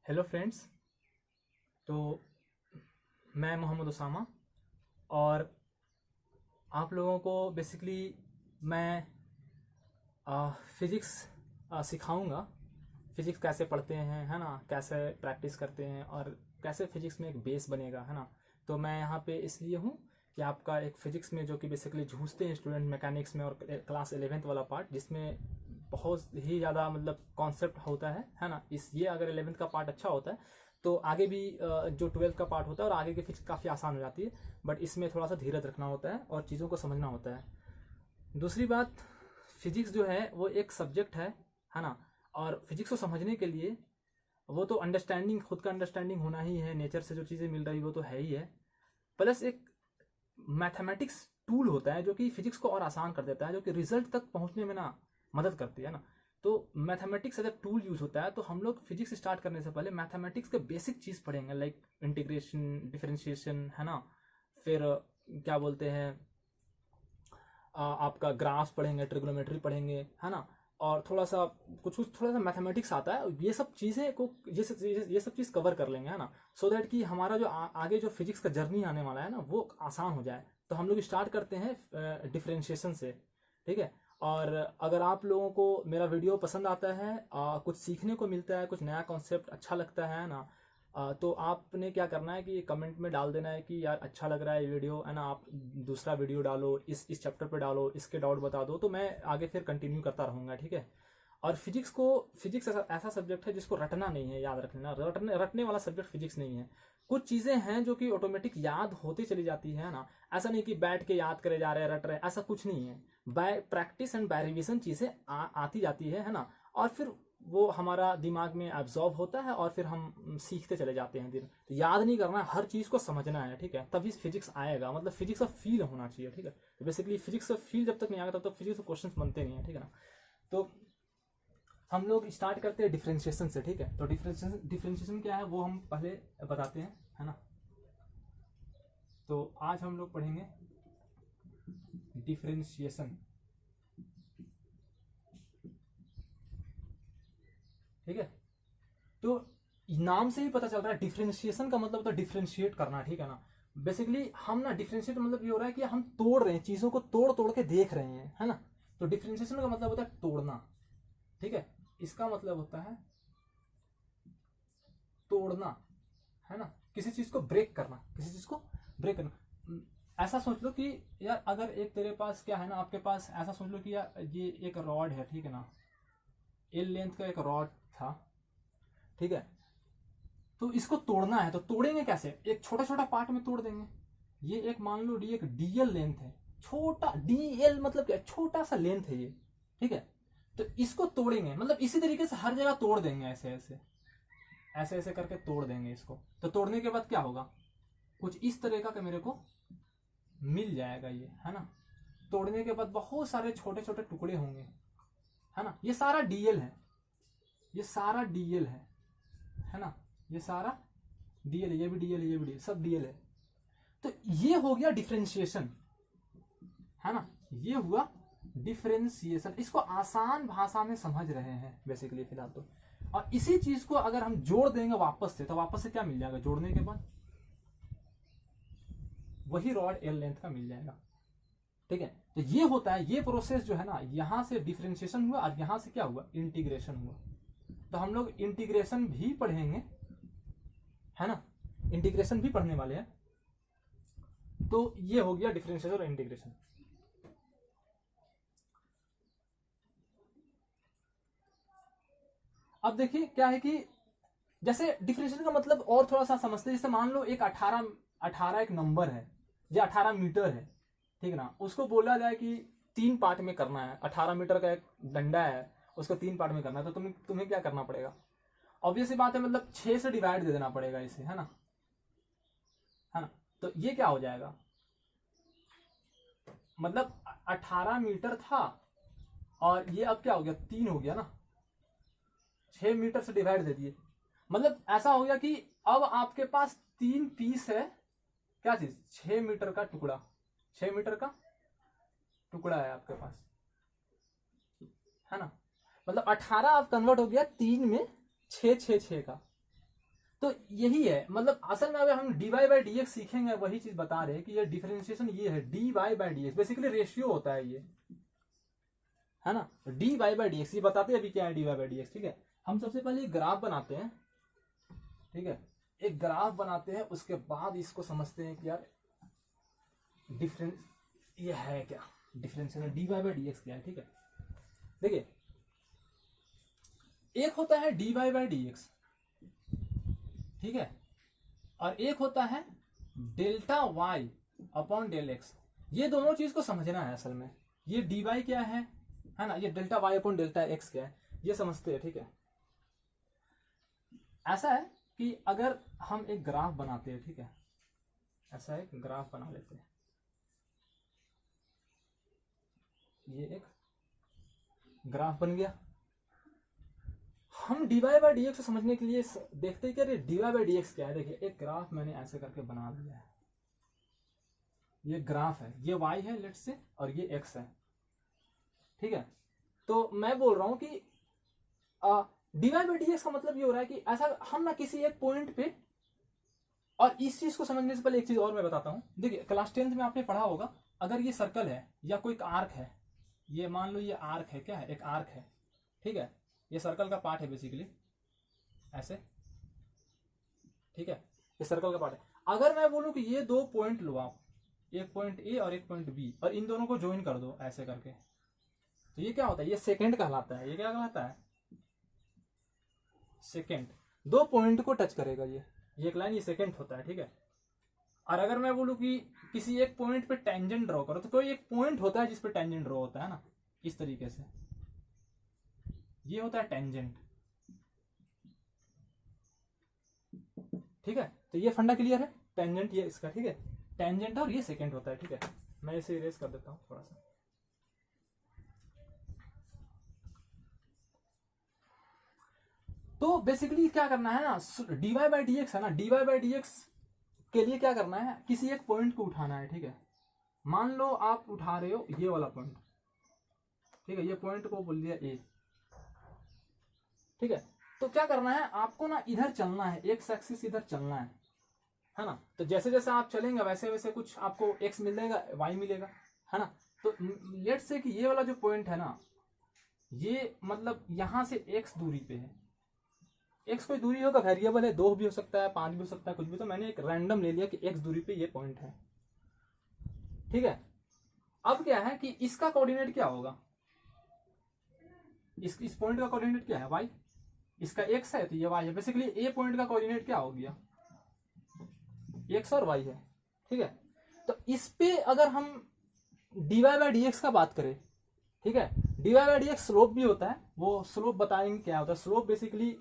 Hello friends. तो मैं मोहम्मद उसामा और आप लोगों को बेसिकली मैं फ़िज़िक्स सिखाऊंगा। फ़िज़िक्स कैसे पढ़ते हैं, है ना, कैसे प्रैक्टिस करते हैं और कैसे फ़िज़िक्स में एक बेस बनेगा, है ना। तो मैं यहाँ पे इसलिए हूँ कि आपका एक फ़िज़िक्स में जो कि बेसिकली जूझते हैं स्टूडेंट मैकेनिक्स में और क्लास 11th वाला पार्ट जिसमें बहुत ही ज़्यादा मतलब कॉन्सेप्ट होता है ना। इस ये अगर 11th का पार्ट अच्छा होता है तो आगे भी जो 12th का पार्ट होता है और आगे की फिजिक्स काफ़ी आसान हो जाती है। बट इसमें थोड़ा सा धीरज रखना होता है और चीज़ों को समझना होता है। दूसरी बात, फिजिक्स जो है वो एक सब्जेक्ट है ना। और फिजिक्स को समझने के लिए वो तो अंडरस्टैंडिंग, खुद का अंडरस्टैंडिंग होना ही है, नेचर से जो चीज़ें मिल रही वो तो है ही है। प्लस एक मैथमेटिक्स टूल होता है जो कि फिजिक्स को और आसान कर देता है, जो कि रिजल्ट तक पहुंचने में ना मदद करती है ना। तो mathematics as a tool use होता है। तो हम लोग फिजिक्स स्टार्ट करने से पहले मैथमेटिक्स के बेसिक चीज़ पढ़ेंगे, लाइक इंटीग्रेशन, डिफरेंशिएशन, है ना। फिर क्या बोलते हैं, आपका ग्राफ्स पढ़ेंगे, ट्रिग्नोमेट्री पढ़ेंगे, है ना। और थोड़ा सा कुछ कुछ थोड़ा सा मैथमेटिक्स आता है। ये सब चीज़ें को ये सब चीज़ कवर कर लेंगे, है ना। सो दैट कि हमारा जो आगे जो फिजिक्स का जर्नी आने वाला है ना वो आसान हो जाए। तो हम लोग स्टार्ट करते हैं डिफरेंशिएशन से, ठीक है। और अगर आप लोगों को मेरा वीडियो पसंद आता है, कुछ सीखने को मिलता है, कुछ नया कॉन्सेप्ट अच्छा लगता है ना, तो आपने क्या करना है कि कमेंट में डाल देना है कि यार अच्छा लग रहा है ये वीडियो, है ना। आप दूसरा वीडियो डालो, इस चैप्टर पे डालो, इसके डाउट बता दो, तो मैं आगे फिर कंटिन्यू करता रहूँगा, ठीक है। और फिजिक्स ऐसा सब्जेक्ट है जिसको रटना नहीं है, याद रखना। रटने वाला सब्जेक्ट फिजिक्स नहीं है। कुछ चीज़ें हैं जो कि ऑटोमेटिक याद होती चली जाती है ना। ऐसा नहीं कि बैठ के याद करे जा रहे हैं, रट रहे हैं, ऐसा कुछ नहीं है। By practice and by revision चीज़ें आती जाती है ना। और फिर वो हमारा दिमाग में एब्जॉर्ब होता है और फिर हम सीखते चले जाते हैं दिन। तो याद नहीं करना है, हर चीज़ को समझना है, ठीक है। तभी फिजिक्स आएगा, मतलब फिजिक्स का फील होना चाहिए, ठीक है। तो बेसिकली फिजिक्स का फील जब तक नहीं आएगा तब तक फिजिक्स के क्वेश्चन बनते नहीं है, ठीक है ना। तो हम लोग स्टार्ट करते हैं डिफरेंशिएशन से, ठीक है। तो डिफरेंशिएशन क्या है वो हम पहले बताते हैं, है ना। तो आज हम लोग पढ़ेंगे डिफरेंशिएशन, ठीक है। तो नाम से ही पता चल रहा है डिफरेंशिएशन का मतलब होता है डिफरेंशिएट करना, ठीक है ना। बेसिकली हम ना डिफरेंशिएट मतलब ये हो रहा है कि हम तोड़ रहे हैं, चीज़ों को तोड़ तोड़ के देख रहे हैं, है ना। तो डिफरेंशिएशन का मतलब होता है तोड़ना, ठीक है। इसका मतलब होता है तोड़ना, है ना। किसी चीज़ को ब्रेक करना, किसी चीज़ को ब्रेक करना। ऐसा सोच लो कि यार अगर एक तेरे पास क्या है ना, आपके पास ऐसा सोच लो कि यार ये एक रॉड है, ठीक है ना। एल लेंथ का एक रॉड था, ठीक है। तो इसको तोड़ना है, तो तोड़ेंगे कैसे? एक छोटा छोटा पार्ट में तोड़ देंगे। ये एक मान लो डी, एक डीएल लेंथ है, छोटा डीएल मतलब क्या, छोटा सा लेंथ है ये, ठीक है। तो इसको तोड़ेंगे मतलब इसी तरीके से हर जगह तोड़ देंगे, ऐसे ऐसे ऐसे ऐसे करके तोड़ देंगे इसको। तो तोड़ने के बाद क्या होगा, कुछ इस तरह का मेरे को मिल जाएगा ये, है ना। तोड़ने के बाद बहुत सारे छोटे छोटे टुकड़े होंगे, है ना। ये सारा डीएल है, ये सारा डीएल है ना। ये सारा डीएल है, ये भी डीएल है, ये भी डीएल, सब डीएल है। तो ये हो गया डिफरेंशिएशन, है ना। ये हुआ डिफरेंशिएशन। इसको आसान भाषा में समझ रहे हैं बेसिकली फिलहाल तो। और इसी चीज को अगर हम जोड़ देंगे वापस से, तो वापस से क्या मिल जाएगा जोड़ने के बाद? वही रॉड एल लेंथ का मिल जाएगा, ठीक है। तो ये होता है, ये प्रोसेस जो है ना, यहां से डिफरेंशिएशन हुआ और यहां से क्या हुआ, इंटीग्रेशन हुआ। तो हम लोग इंटीग्रेशन भी पढ़ेंगे, है ना। इंटीग्रेशन भी पढ़ने वाले हैं। तो ये हो गया डिफरेंशिएशन और इंटीग्रेशन। अब देखिए क्या है कि जैसे डिफरेंशिएशन का मतलब और थोड़ा सा समझते हैं। जैसे मान लो एक 18 18 एक नंबर है, या 18 मीटर है, ठीक है ना। उसको बोला जाए कि 3 पार्ट में करना है। 18 मीटर का एक डंडा है, उसको 3 पार्ट में करना है। तो तुम्हें क्या करना पड़ेगा? ऑब्वियस सी बात है, मतलब 6 से डिवाइड दे देना पड़ेगा इसे, है ना, है ना। तो ये क्या हो जाएगा, मतलब 18 मीटर था और ये अब क्या हो गया, 3 हो गया ना। 6 मीटर से डिवाइड दे दिए, मतलब ऐसा हो गया कि अब आपके पास 3 पीस है। क्या चीज? 6 मीटर का टुकड़ा, 6 मीटर का टुकड़ा है आपके पास, है ना। मतलब 18 अब कन्वर्ट हो गया 3 में, 6 6 6 का, तो यही है, मतलब असल में अगर हम dy बाई डी एक्स सीखेंगे, वही चीज बता रहे हैं कि ये डिफरेंशिएशन ये है, dy by D x basically ratio होता है ये, है ना। dy बाई डी एक्स ये बताते हैं अभी क्या है dy बाई डी एक्स, ठीक है। हम सबसे पहले एक ग्राफ बनाते हैं, ठीक है, एक ग्राफ बनाते हैं, उसके बाद इसको समझते हैं कि यार डिफरेंस ये है क्या, differentiation dy by D x क्या है, ठीक है। देखिए एक होता है dy बाई डी एक्स, ठीक है, और एक होता है delta y upon del x. ये दोनों चीज को समझना है असल में, ये dy क्या है ना, ये delta y upon delta x क्या है, ये समझते हैं, ठीक है। ऐसा है कि अगर हम एक ग्राफ बनाते हैं, ठीक है, ऐसा एक ग्राफ बना लेते हैं, ये एक ग्राफ बन गया। हम dy बाई डी एक्स को समझने के लिए देखते हैं कि अरे dy बाई डी एक्स क्या है। देखिए एक ग्राफ मैंने ऐसे करके बना दिया है, ये ग्राफ है, ये y है लेट्स से, और ये x है, ठीक है। तो मैं बोल रहा हूं कि dy बाई डी एक्स का मतलब ये हो रहा है कि ऐसा हम ना किसी एक पॉइंट पे, और इस चीज को समझने से पहले एक चीज और मैं बताता हूं। देखिए क्लास 10th में आपने पढ़ा होगा, अगर ये सर्कल है या कोई आर्क है, ये मान लो ये आर्क है, क्या है, एक आर्क है, ठीक है, ये सर्कल का पार्ट है बेसिकली, ऐसे, ठीक है, ये सर्कल का पार्ट है। अगर मैं बोलूं कि ये दो पॉइंट लो आप, एक पॉइंट ए और एक पॉइंट बी, और इन दोनों को ज्वाइन कर दो ऐसे करके, तो ये क्या होता है, ये सेकंड कहलाता है। ये क्या कहलाता है, सेकंड। दो पॉइंट को टच करेगा ये एक लाइन, ये सेकंड होता है, ठीक है। और अगर मैं बोलूं कि किसी एक पॉइंट पे टेंजेंट ड्रॉ करो, तो कोई एक पॉइंट होता है जिस पे टेंजेंट ड्रॉ होता है ना, इस तरीके से, ये होता है टेंजेंट, ठीक है। तो ये फंडा क्लियर है, टेंजेंट ये इसका, ठीक है, टेंजेंट और ये सेकंड होता है, ठीक है। मैं इसे इरेज कर देता हूं थोड़ा सा। तो बेसिकली क्या करना है ना, dy बाई डी एक्स है ना, dy बाई डी एक्स के लिए क्या करना है, किसी एक पॉइंट को उठाना है, ठीक है। मान लो आप उठा रहे हो ये वाला पॉइंट, ठीक है, ये पॉइंट को बोल दिया ए, ठीक है। तो क्या करना है आपको ना, इधर चलना है, एक्स एक्सिस इधर चलना है ना। तो जैसे जैसे आप चलेंगे वैसे वैसे कुछ आपको एक्स मिलेगा, वाई मिलेगा, है ना। तो लेट्स से कि ये वाला जो पॉइंट है ना, ये मतलब यहां से एक्स दूरी पे है, एक्स कोई दूरी होगा, वेरिएबल है, 2 भी हो सकता है, 5 भी हो सकता है, कुछ भी। तो मैंने एक रैंडम ले लिया कि एक्स दूरी पे ये पॉइंट है, ठीक है। अब क्या है कि इसका कोऑर्डिनेट क्या होगा, इस पॉइंट का कोऑर्डिनेट क्या है, वाई, इसका एक्स है तो ये वाई है। बेसिकली ए पॉइंट का कोऑर्डिनेट क्या हो गया, एक्स और वाई है, ठीक है। तो इस पे अगर हम dy बाई डी एक्स का बात करें, ठीक है, dy by D x slope भी होता है, वो स्लोप बताएंगे क्या होता है। स्लोप बेसिकली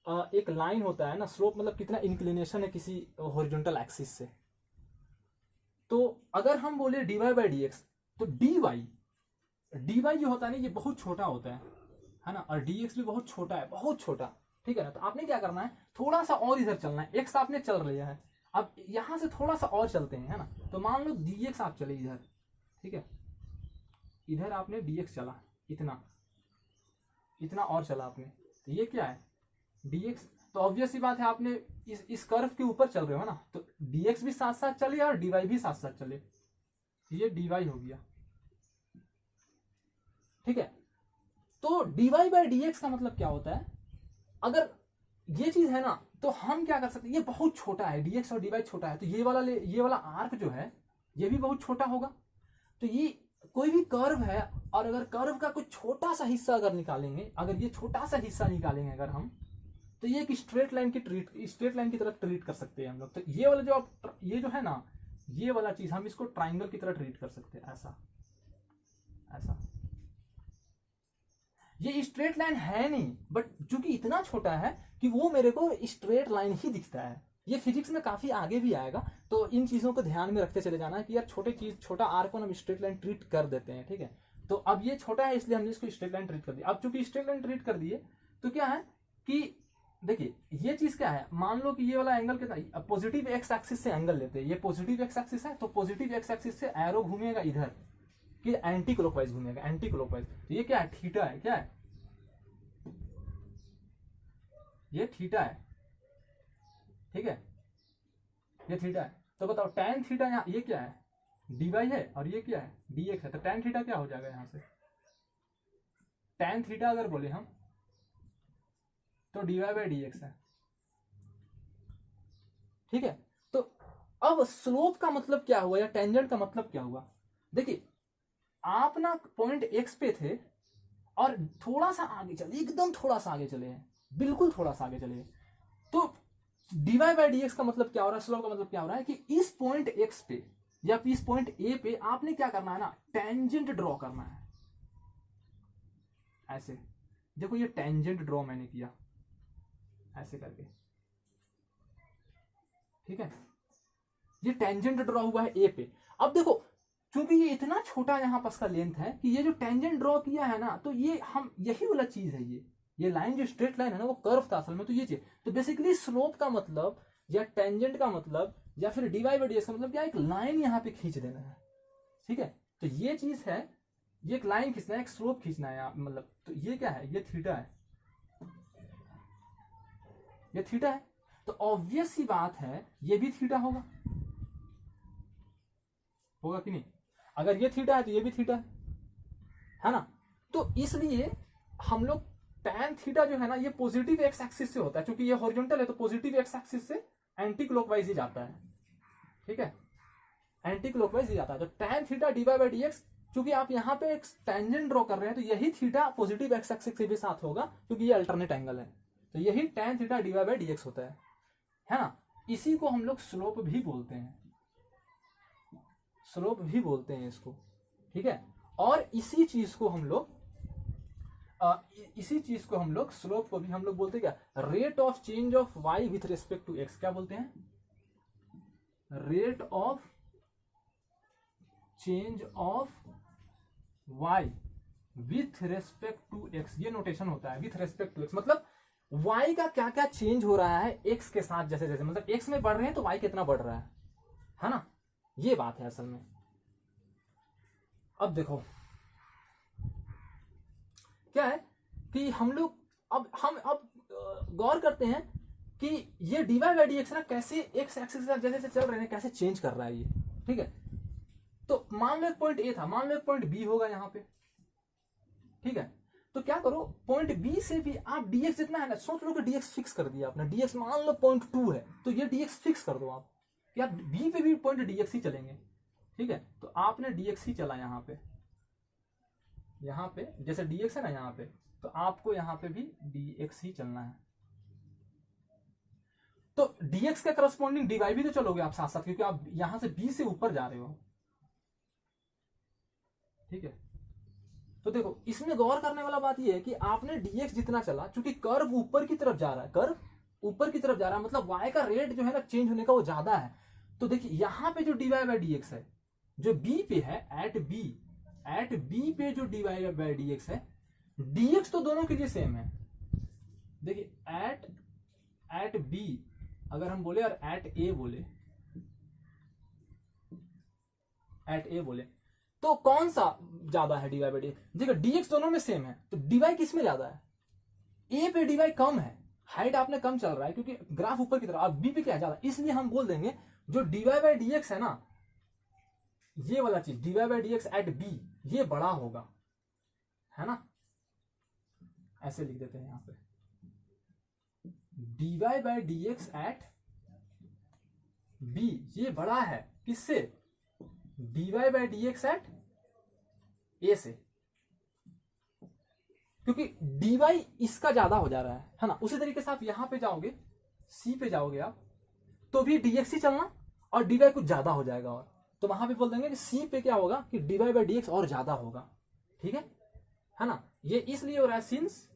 एक लाइन होता है ना, स्लोप मतलब कितना इंक्लिनेशन है किसी हॉरिजॉन्टल एक्सिस से। तो अगर हम बोले dy बाई डी एक्स, तो dy जो होता है ना, ये बहुत छोटा होता है ना, और dx भी बहुत छोटा है, बहुत छोटा, ठीक है ना। तो आपने क्या करना है, थोड़ा सा और इधर चलना है, x आपने चल लिया है, अब यहां से थोड़ा सा और चलते हैं, है ना। तो मान लो dx आप चले इधर, ठीक है, इधर आपने dx चला, इतना इतना और चला आपने, तो ये क्या है dx। तो ऑब्वियस सी बात है, आपने इस कर्व के ऊपर चल रहे हो ना, तो dx भी साथ साथ चले और dy भी साथ साथ चले, तो ये dy हो गया, ठीक है। तो dy बाई डी एक्स का मतलब क्या होता है, अगर ये चीज है ना, तो हम क्या कर सकते हैं, ये बहुत छोटा है, dx और dy छोटा है, तो ये वाला आर्क जो है ये भी बहुत छोटा होगा। तो ये कोई भी कर्व है, और अगर कर्व का कुछ छोटा सा हिस्सा अगर निकालेंगे, अगर ये छोटा सा हिस्सा निकालेंगे अगर हम, तो ये एक स्ट्रेट लाइन की तरह ट्रीट कर सकते हैं हम लोग। तो ये वाला ये जो है ना, ये वाला चीज हम इसको ट्राइंगल की तरह ट्रीट कर सकते हैं, ऐसा ऐसा। ये स्ट्रेट लाइन है नहीं, बट चूंकि इतना छोटा है कि वो मेरे को स्ट्रेट लाइन ही दिखता है। ये फिजिक्स में काफी आगे भी आएगा, तो इन चीजों को ध्यान में रखते चले जाना है कि यार छोटा आर को हम स्ट्रेट लाइन ट्रीट कर देते हैं, ठीक है। तो अब ये छोटा है इसलिए हमने इसको स्ट्रेट लाइन ट्रीट कर दिया। अब चूंकि स्ट्रेट लाइन ट्रीट कर दिए, तो क्या है कि देखिए ये चीज क्या है, मान लो कि ये वाला एंगल कितना, पॉजिटिव एक्स एक्सिस से एंगल लेते हैं, ये पॉजिटिव एक्स एक्सिस है, तो पॉजिटिव एक्स एक्सिस से एरो घूमेगा इधर, कि एंटी क्लॉकवाइज घूमेगा, एंटी क्लॉकवाइज। तो ये क्या है, थीटा है, क्या है, ये थीटा है, ठीक है, ये थीटा है। तो बताओ tan थीटा यहाँ ये क्या है, dy है, और ये क्या है, dx है। तो tan थीटा क्या हो जाएगा यहाँ से, tan थीटा अगर बोले हम तो dy बाई dx है, ठीक है। तो अब स्लोप का मतलब क्या हुआ या टेंजेंट का मतलब क्या हुआ, देखिए आप ना पॉइंट x पे थे और थोड़ा सा आगे चले, एकदम थोड़ा सा आगे चले हैं, बिल्कुल थोड़ा सा आगे चले हैं, तो dy बाई dx का मतलब क्या हो रहा है, स्लोप का मतलब क्या हो रहा है कि इस पॉइंट x पे या इस पॉइंट a पे आपने क्या करना है ना, टेंजेंट ड्रॉ करना है। ऐसे देखो ये टेंजेंट ड्रॉ मैंने किया ऐसे करके, ठीक है, ये टेंजेंट ड्रॉ हुआ है ए पे। अब देखो क्योंकि ये इतना छोटा यहाँ पास का लेंथ है कि ये जो टेंजेंट ड्रॉ किया है ना, तो ये हम यही वाला चीज है, ये लाइन जो स्ट्रेट लाइन है ना वो कर्व था असल में, तो ये चीज। तो बेसिकली स्लोप का मतलब या टेंजेंट का मतलब या फिर dy बाई dx का मतलब क्या, एक लाइन यहाँ पे खींच देना है, ठीक है। तो ये चीज है, ये एक लाइन खींचना है, एक स्लोप खींचना है मतलब। तो ये क्या है, ये थीटा है, ये थीटा है। तो ऑब्वियस सी बात है ये भी थीटा होगा, होगा कि नहीं, अगर ये थीटा है तो ये भी थीटा है ना। तो इसलिए हम लोग tan थीटा जो है ना ये पॉजिटिव एक्स एक्सिस से होता है, क्योंकि ये हॉरिजॉन्टल है तो पॉजिटिव एक्स एक्सिस से एंटी क्लॉकवाइज ही जाता है, ठीक है, एंटी क्लॉकवाइज ही जाता है। तो tan theta dy by dx, क्योंकि आप यहाँ पे एक टेंजेंट ड्रॉ कर रहे हैं तो यही थीटा पॉजिटिव एक्स एक्सिस से भी साथ होगा, क्योंकि ये अल्टरनेट एंगल है। तो यही tan theta dy by dx होता है ना। इसी को हम लोग स्लोप भी बोलते हैं, स्लोप भी बोलते हैं इसको, ठीक है। और इसी चीज को हम लोग स्लोप को भी हम लोग बोलते हैं क्या, rate of change of y with respect to x, क्या बोलते हैं, rate of change of y with respect to x। ये नोटेशन होता है विथ रिस्पेक्ट टू x, मतलब y का क्या क्या चेंज हो रहा है x के साथ, जैसे जैसे मतलब x में बढ़ रहे हैं तो y कितना बढ़ रहा है ना, ये बात है असल में। अब देखो क्या है कि हम लोग अब गौर करते हैं कि ये dy बाई dx ना कैसे x एक्सिस के साथ जैसे जैसे चल रहे हैं कैसे चेंज कर रहा है ये, ठीक है। तो मान लो एक पॉइंट A था, मान लो एक पॉइंट B होगा यहाँ पे, ठीक है। तो क्या करो, पॉइंट B से भी आप dx जितना है ना, सोच लो कि dx फिक्स कर दिया आपने, dx मान लो पॉइंट 2 है तो ये dx फिक्स कर दो आप, कि आप B पे भी पॉइंट dx ही चलेंगे, ठीक है। तो आपने dx ही चला यहाँ पे जैसे dx है ना यहाँ पे, तो आपको यहाँ पे भी dx ही चलना है। तो dx के करस्पॉन्डिंग dy भी तो चलोगे आप साथ साथ, क्योंकि आप यहां से b से ऊपर जा रहे हो, ठीक है। तो देखो इसमें गौर करने वाला बात यह है कि आपने dx जितना चला, चूंकि कर्व ऊपर की तरफ जा रहा है, कर्व ऊपर की तरफ जा रहा है, मतलब y का रेट जो है ना चेंज होने का वो ज्यादा है। तो देखिए यहां पे जो dy बाई dx है जो b पे है, एट b पे जो dy बाई dx है, dx तो दोनों के लिए सेम है। देखिए एट b अगर हम बोले और एट a बोले तो कौन सा ज्यादा है dy बाई dx, देखो dx दोनों में सेम है, तो dy किस में ज्यादा है, a पे dy कम है, हाइट आपने कम चल रहा है क्योंकि ग्राफ ऊपर की तरफ, अब b पे क्या ज्यादा, इसलिए हम बोल देंगे जो dy बाई dx है ना, ये वाला चीज dy by dx at b ये बड़ा होगा, है ना। ऐसे लिख देते हैं यहां पे dy by dx at b ये बड़ा है किससे, dy by dx at a से, क्योंकि dy इसका ज्यादा हो जा रहा है ना। उसी तरीके से आप यहां पे जाओगे, c पे जाओगे आप, तो भी dx ही चलना और dy कुछ ज्यादा हो जाएगा, और तो वहां पे बोल देंगे कि c पे क्या होगा कि dy बाई dx और ज्यादा होगा, ठीक है ना। ये इसलिए हो रहा है सिंस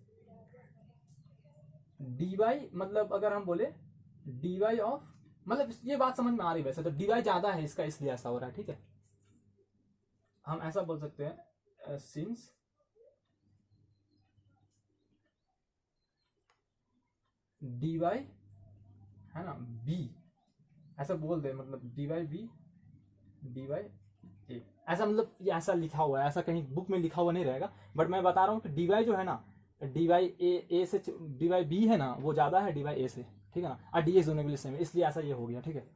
dy मतलब अगर हम बोले dy ऑफ, मतलब ये बात समझ में आ रही, वैसे तो dy ज्यादा है इसका इसलिए ऐसा हो रहा है, ठीक है। हम ऐसा बोल सकते हैं सिंस dy है ना b, ऐसा बोल दे, मतलब dy b dy a, ऐसा मतलब ये ऐसा लिखा हुआ है, ऐसा कहीं बुक में लिखा हुआ नहीं रहेगा, बट मैं बता रहा हूं कि dy जो है ना डी वाई ए से डी वाई बी है ना वो ज्यादा है डी वाई ए से, ठीक है ना, और डी एक्स दोनों के लिए सेम है, इसलिए ऐसा ये हो गया, ठीक है।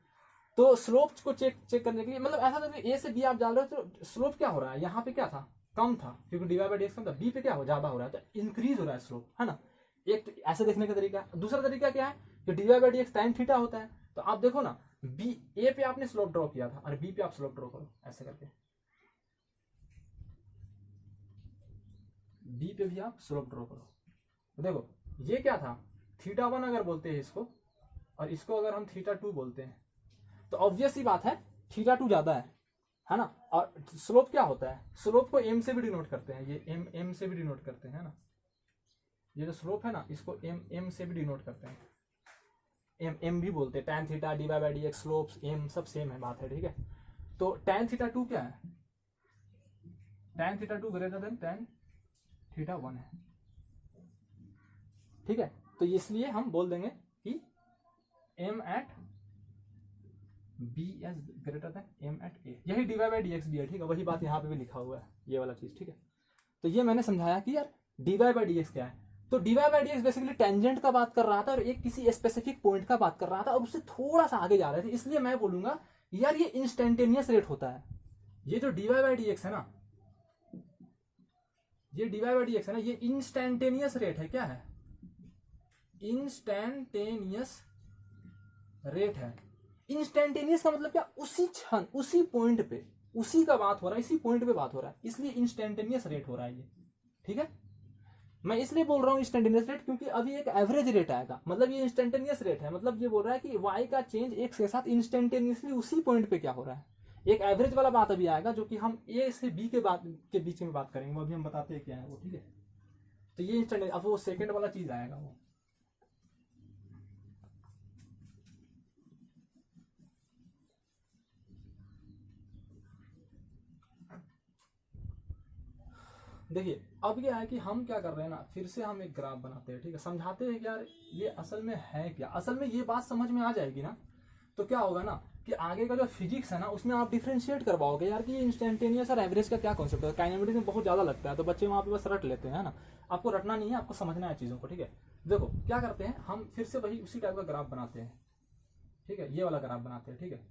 तो स्लोप को चेक करने के लिए मतलब ऐसा था ए से बी आप डाल रहे हो तो स्लोप क्या हो रहा है, यहाँ पे क्या था, कम था क्योंकि D Y by D X कम था, बी पे क्या हो ज्यादा हो रहा है तो इंक्रीज हो रहा है स्लोप, है ना। एक तो ऐसे देखने का तरीका है। दूसरा तरीका क्या है कि d Y by D x time theta होता है, तो आप देखो ना बी ए पे आपने स्लोप ड्रॉ किया था और बी पे आप स्लोप ड्रॉ करो ऐसे करके, बी पे भी आप स्लोप ड्रॉ करो, तो देखो ये क्या था, थीटा 1 अगर बोलते हैं इसको और इसको अगर हम थीटा 2 बोलते हैं तो ऑब्वियस ही बात है थीटा 2 ज्यादा है ना। और स्लोप क्या होता है, स्लोप को एम से भी डिनोट करते हैं, ये एम से भी डिनोट करते हैं, है ना। ये जो स्लोप है ना इसको एम से भी डिनोट करते हैं, एम भी बोलते हैं, tan theta d Y by D x slopes m सब सेम है बात है, ठीक है। तो tan थीटा 2 क्या है, tan theta 2 greater than tan theta 1 है, ठीक है। तो इसलिए हम बोल देंगे कि m at B as greater than m at A, यही D Y by D X भी है, ठीक है, वही बात यहाँ पे भी लिखा हुआ है ये वाला चीज, ठीक है। तो ये मैंने समझाया कि यार d Y by D x क्या है, तो d Y by D x basically tangent का बात कर रहा था और एक किसी स्पेसिफिक पॉइंट का बात कर रहा था और उससे थोड़ा सा आगे जा रहे थे, इसलिए मैं बोलूंगा यार ये इंस्टेंटेनियस रेट होता है, ये जो d Y by D x है ना, ये D Y by D x है ना, ये इंस्टेंटेनियस रेट है, क्या है, इंस्टेंटेनियस रेट है। इंस्टेंटेनियस का मतलब क्या, उसी क्षण उसी पॉइंट पे उसी का बात हो रहा है, इसी पॉइंट पे बात हो रहा है, इसलिए इंस्टेंटेनियस रेट हो रहा है ये, ठीक है। मैं इसलिए बोल रहा हूँ इंस्टेंटेनियस रेट क्योंकि अभी एक एवरेज रेट आएगा, मतलब ये इंस्टेंटेनियस रेट है, मतलब ये बोल रहा है कि वाई का चेंज एक्स के साथ इंस्टेंटेनियसली उसी पॉइंट पे क्या हो रहा है। एक एवरेज वाला बात अभी आएगा जो कि हम ए से बी के बीच में बात करेंगे, वो अभी हम बताते हैं क्या है वो, ठीक है। तो ये इंस्टेंट अब वो सेकंड वाला चीज आएगा वो। देखिए अब क्या है कि हम क्या कर रहे हैं ना, फिर से हम एक ग्राफ बनाते हैं, ठीक है, समझाते हैं कि यार ये असल में है क्या, असल में ये बात समझ में आ जाएगी ना तो क्या होगा ना कि आगे का जो फिजिक्स है ना उसमें आप डिफरेंशिएट कर पाओगे यार कि इंस्टेंटेनियस और एवरेज का क्या कॉन्सेप्ट है। काइनेमेटिक्स में बहुत ज्यादा लगता है तो बच्चे वहां पे बस रट लेते हैं ना, आपको रटना नहीं है, आपको समझना है चीजों को, ठीक है। देखो क्या करते हैं हम फिर से वही उसी टाइप का ग्राफ बनाते हैं, ठीक है, ये वाला ग्राफ बनाते हैं, ठीक है।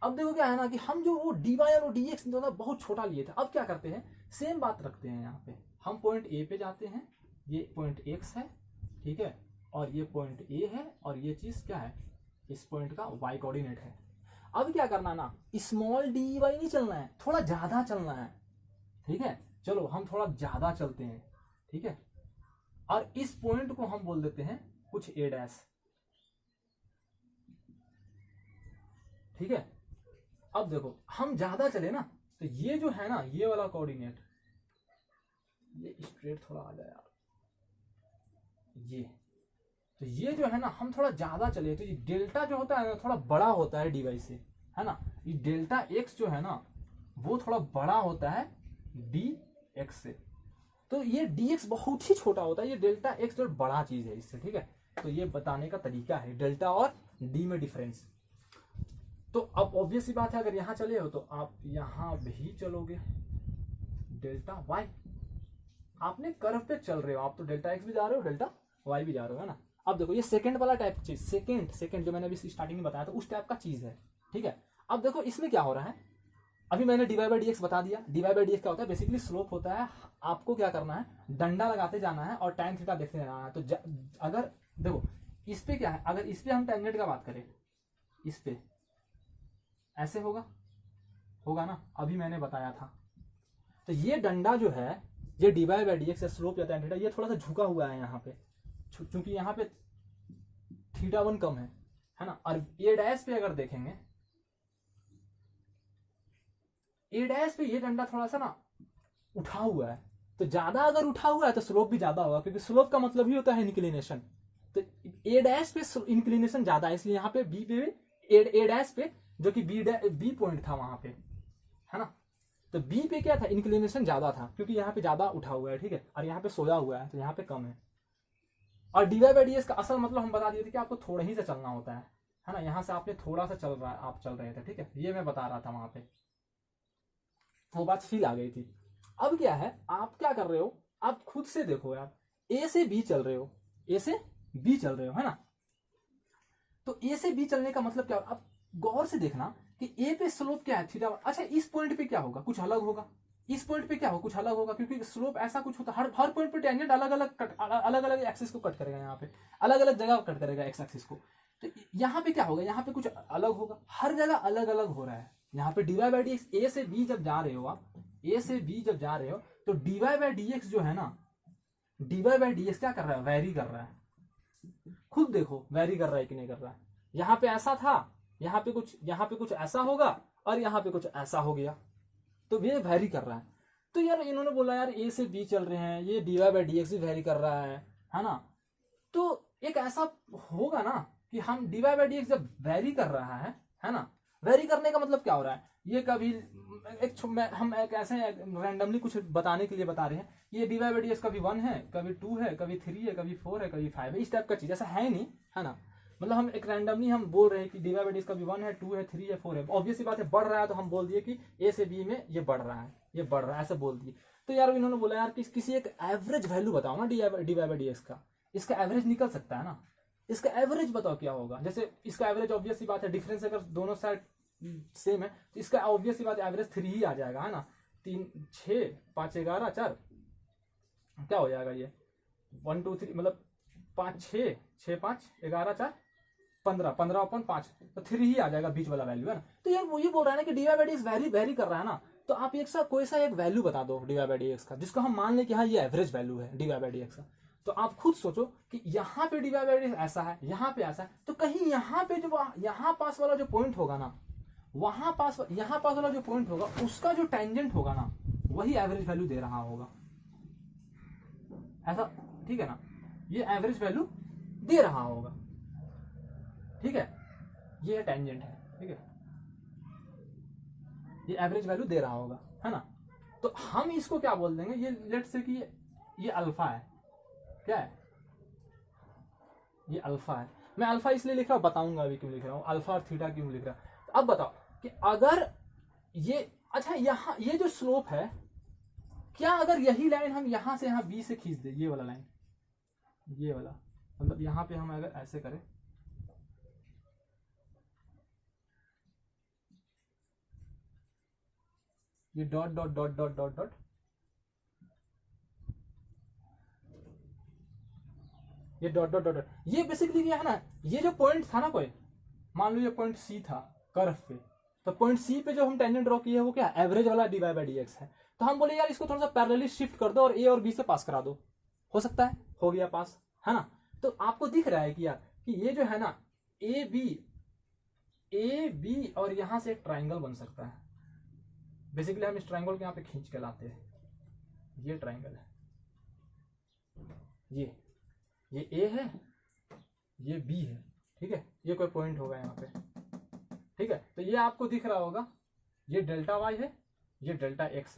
अब देखो क्या है ना कि हम जो वो डी वाई और डी एक्स बहुत छोटा लिए थे, अब क्या करते हैं सेम बात रखते हैं, यहाँ पे हम पॉइंट ए पे जाते हैं, ये पॉइंट एक्स है, ठीक है, और ये पॉइंट ए है और ये चीज क्या है, इस पॉइंट का वाई कोऑर्डिनेट है। अब क्या करना ना, स्मॉल डी वाई नहीं चलना है, थोड़ा ज्यादा चलना है, ठीक है। चलो हम थोड़ा ज्यादा चलते हैं, ठीक है, और इस पॉइंट को हम बोल देते हैं कुछ ए डैश, ठीक है। अब देखो हम ज्यादा चले ना तो ये जो है ना ये वाला कोऑर्डिनेट, ये स्ट्रेट थोड़ा आ जाए यार, ये तो ये जो है ना हम थोड़ा ज्यादा चले तो ये डेल्टा जो होता है ना थोड़ा बड़ा होता है डी वाई से, है ना। ये डेल्टा एक्स जो है ना वो थोड़ा बड़ा होता है डी एक्स से, तो ये डी एक्स बहुत ही छोटा होता है, ये डेल्टा एक्स जो बड़ा चीज है इससे, ठीक है। तो ये बताने का तरीका है डेल्टा और डी में डिफरेंस। तो अब ऑब्वियस सी बात है अगर यहां चले हो तो आप यहां भी चलोगे, डेल्टा वाई, आपने कर्व पे चल रहे हो आप, तो डेल्टा एक्स भी जा रहे हो डेल्टा वाई भी जा रहे हो, है ना। अब देखो ये सेकंड वाला टाइप चीज, सेकंड जो मैंने अभी स्टार्टिंग में बताया था उस टाइप का चीज है, ठीक है। अब देखो इसमें क्या हो रहा है, अभी मैंने d Y by D x बता दिया, d Y by D x क्या होता है, बेसिकली स्लोप होता है, आपको क्या करना है डंडा लगाते जाना है और tan थीटा देखते रहना है। तो अगर देखो इस पे क्या है, अगर इस पे हम टेंजेंट का बात करें, इस पे ऐसे होगा ना, अभी मैंने बताया था। तो ये डंडा जो है ये D Y by D x slope या tan थीटा ये थोड़ा सा झुका हुआ है यहाँ पे, क्योंकि यहाँ पे थीटा 1 कम है ना। और ए डैश पे अगर देखेंगे, ए डैश पे ये डंडा थोड़ा सा ना उठा हुआ है, तो ज्यादा अगर उठा हुआ है तो स्लोप भी ज्यादा होगा, क्योंकि स्लोप का मतलब ही होता है इंक्लिनेशन। तो ए डैश पे इंक्लिनेशन ज्यादा है, इसलिए यहाँ पे बी पे ए डैश पे जो कि बी पॉइंट था वहां पे, है ना। तो बी पे क्या था, इंक्लिनेशन ज्यादा था क्योंकि यहाँ पे ज्यादा उठा हुआ है, ठीक है, और यहाँ पे सोया हुआ है तो यहाँ पे कम है। और d Y by D x का असल मतलब हम बता दिए थे कि आपको थोड़ा ही से चलना होता है ना। यहाँ से आपने थोड़ा सा चल रहा है, आप चल रहे थे, ठीक है, ये मैं बता रहा था वहां पे, वो बात फील आ गई थी। अब क्या है, आप क्या कर रहे हो, आप खुद से देखो यार, ए से बी चल रहे हो, ए से बी चल रहे हो, है ना। तो ए से बी चलने का मतलब क्या, अब गौर से देखना कि ए पे स्लोप क्या है थीटा। अच्छा इस पॉइंट पे क्या होगा, कुछ अलग होगा, इस पॉइंट पे क्या होगा, कुछ अलग होगा, क्योंकि स्लोप ऐसा कुछ होता है हर पॉइंट पे टेंजेंट अलग अलग एक्सिस को कट करेगा, यहाँ पे अलग अलग जगह कट करेगा एक्स एक्सिस को। तो यहाँ पे क्या होगा, यहाँ पे कुछ अलग होगा, हर जगह अलग अलग हो रहा है। यहाँ पे डीवाई बाई डी एक्स, ए से बी जब जा रहे हो आप, ए से बी जब जा रहे हो तो डीवाई बाई डी एक्स जो है ना, डीवाई बाई डी एक्स क्या कर रहा है, वेरी कर रहा है। खुद देखो वेरी कर रहा है कि नहीं कर रहा है। यहाँ पे ऐसा था, यहाँ पे कुछ ऐसा होगा और यहाँ पे कुछ ऐसा हो गया, तो ये वेरी कर रहा है। तो यार इन्होंने बोला यार ए से बी चल रहे हैं, ये डीवाई बाई डी एक्स भी वेरी कर रहा है ना। तो एक ऐसा होगा ना कि हम डीवाई बाई डी एक्स जब वेरी कर रहा है ना, वेरी करने का मतलब क्या हो रहा है, ये कभी हम एक ऐसे रैंडमली कुछ बताने के लिए बता रहे हैं, ये डीवाई बाई डी एक्स कभी 1 है, कभी 2 है, कभी 3 है, कभी 4 है, कभी 5 है, इस टाइप का चीज ऐसा है नहीं, है ना। मतलब हम एक रैंडमली हम बोल रहे हैं कि डीवाई बाई डी एक्स कभी 1 है, 2 है, 3 है, 4 है। ऑब्वियसली बात है बढ़ रहा है, तो हम बोल दिए कि ए से बी में ये बढ़ रहा है, ये बढ़ रहा है, ऐसे बोल दिए। तो यार इन्होंने बोला यार कि किसी एक एवरेज वैल्यू बताओ ना डीवाई बाई डी एक्स का, इसका एवरेज निकल सकता है ना, इसका एवरेज बताओ क्या होगा। जैसे इसका एवरेज ऑब्वियसली बात है, डिफरेंस अगर दोनों साइड सेम है तो इसका ऑब्वियसली बात एवरेज 3 ही आ जाएगा, है ना। 3 6 5 11 4 क्या हो जाएगा ये 1 2 3 मतलब 5 6 6 5 11 4 15 15/5 तो 3 ही आ जाएगा बीच वाला वैल्यू, है ना। तो यार वो ये बोल रहा है ना कि d y by D x vary कर रहा है ना, तो आप एक सा कोई सा एक वैल्यू बता दो डीवाई बाई डी एक्स का, जिसको हम मान लें कि हाँ ये एवरेज वैल्यू है डीवाई बाई डी एक्स का। तो आप खुद सोचो कि यहाँ पे डीवाई बाई डी एक्स ऐसा है, यहाँ पे ऐसा है, तो कहीं यहाँ पे जो यहाँ पास वाला जो पॉइंट होगा ना, यहाँ पास वाला जो पॉइंट होगा उसका जो टेंजेंट होगा ना, वही एवरेज वैल्यू दे रहा होगा, ऐसा, ठीक है ना। ये एवरेज वैल्यू दे रहा होगा, ठीक है, ये टेंजेंट है, ठीक है, ये एवरेज वैल्यू दे रहा होगा, है ना। तो हम इसको क्या बोल देंगे, ये लेट्स से कि ये अल्फा है, क्या है, ये अल्फा है। मैं अल्फा इसलिए लिख रहा हूं, बताऊंगा अभी क्यों लिख रहा हूं, अल्फा और थीटा क्यों लिख रहा हूं। अब बताओ कि अगर ये, अच्छा यहाँ ये जो स्लोप है, क्या अगर यही लाइन हम यहां से यहां बी से खींच दे, ये वाला लाइन, ये वाला, मतलब यहां पे हम अगर ऐसे करें, ये dot dot dot dot dot dot, ये डॉट डॉट डॉट, ये बेसिकली क्या है ना, ये जो पॉइंट था ना, कोई मान लो ये पॉइंट सी था कर्व पे, तो पॉइंट सी पे जो हम टेंजेंट ड्रॉ किए वो क्या एवरेज वाला डीवाई बाई डी एक्स है। तो हम बोले यार इसको थोड़ा सा पैरेलली शिफ्ट कर दो और ए और बी से पास करा दो, हो सकता है, हो गया पास, है ना। तो आपको दिख रहा है कि यार कि ये जो है ना ए बी और यहां से एक ट्राइंगल बन सकता है। बेसिकली हम इस ट्राइंगल को यहाँ पे खींच के लाते हैं, ये ट्राइंगल है, ये ए है, ये बी है, ठीक है, ये कोई पॉइंट होगा यहाँ पे, ठीक है। तो ये आपको दिख रहा होगा, ये डेल्टा वाई है, ये डेल्टा एक्स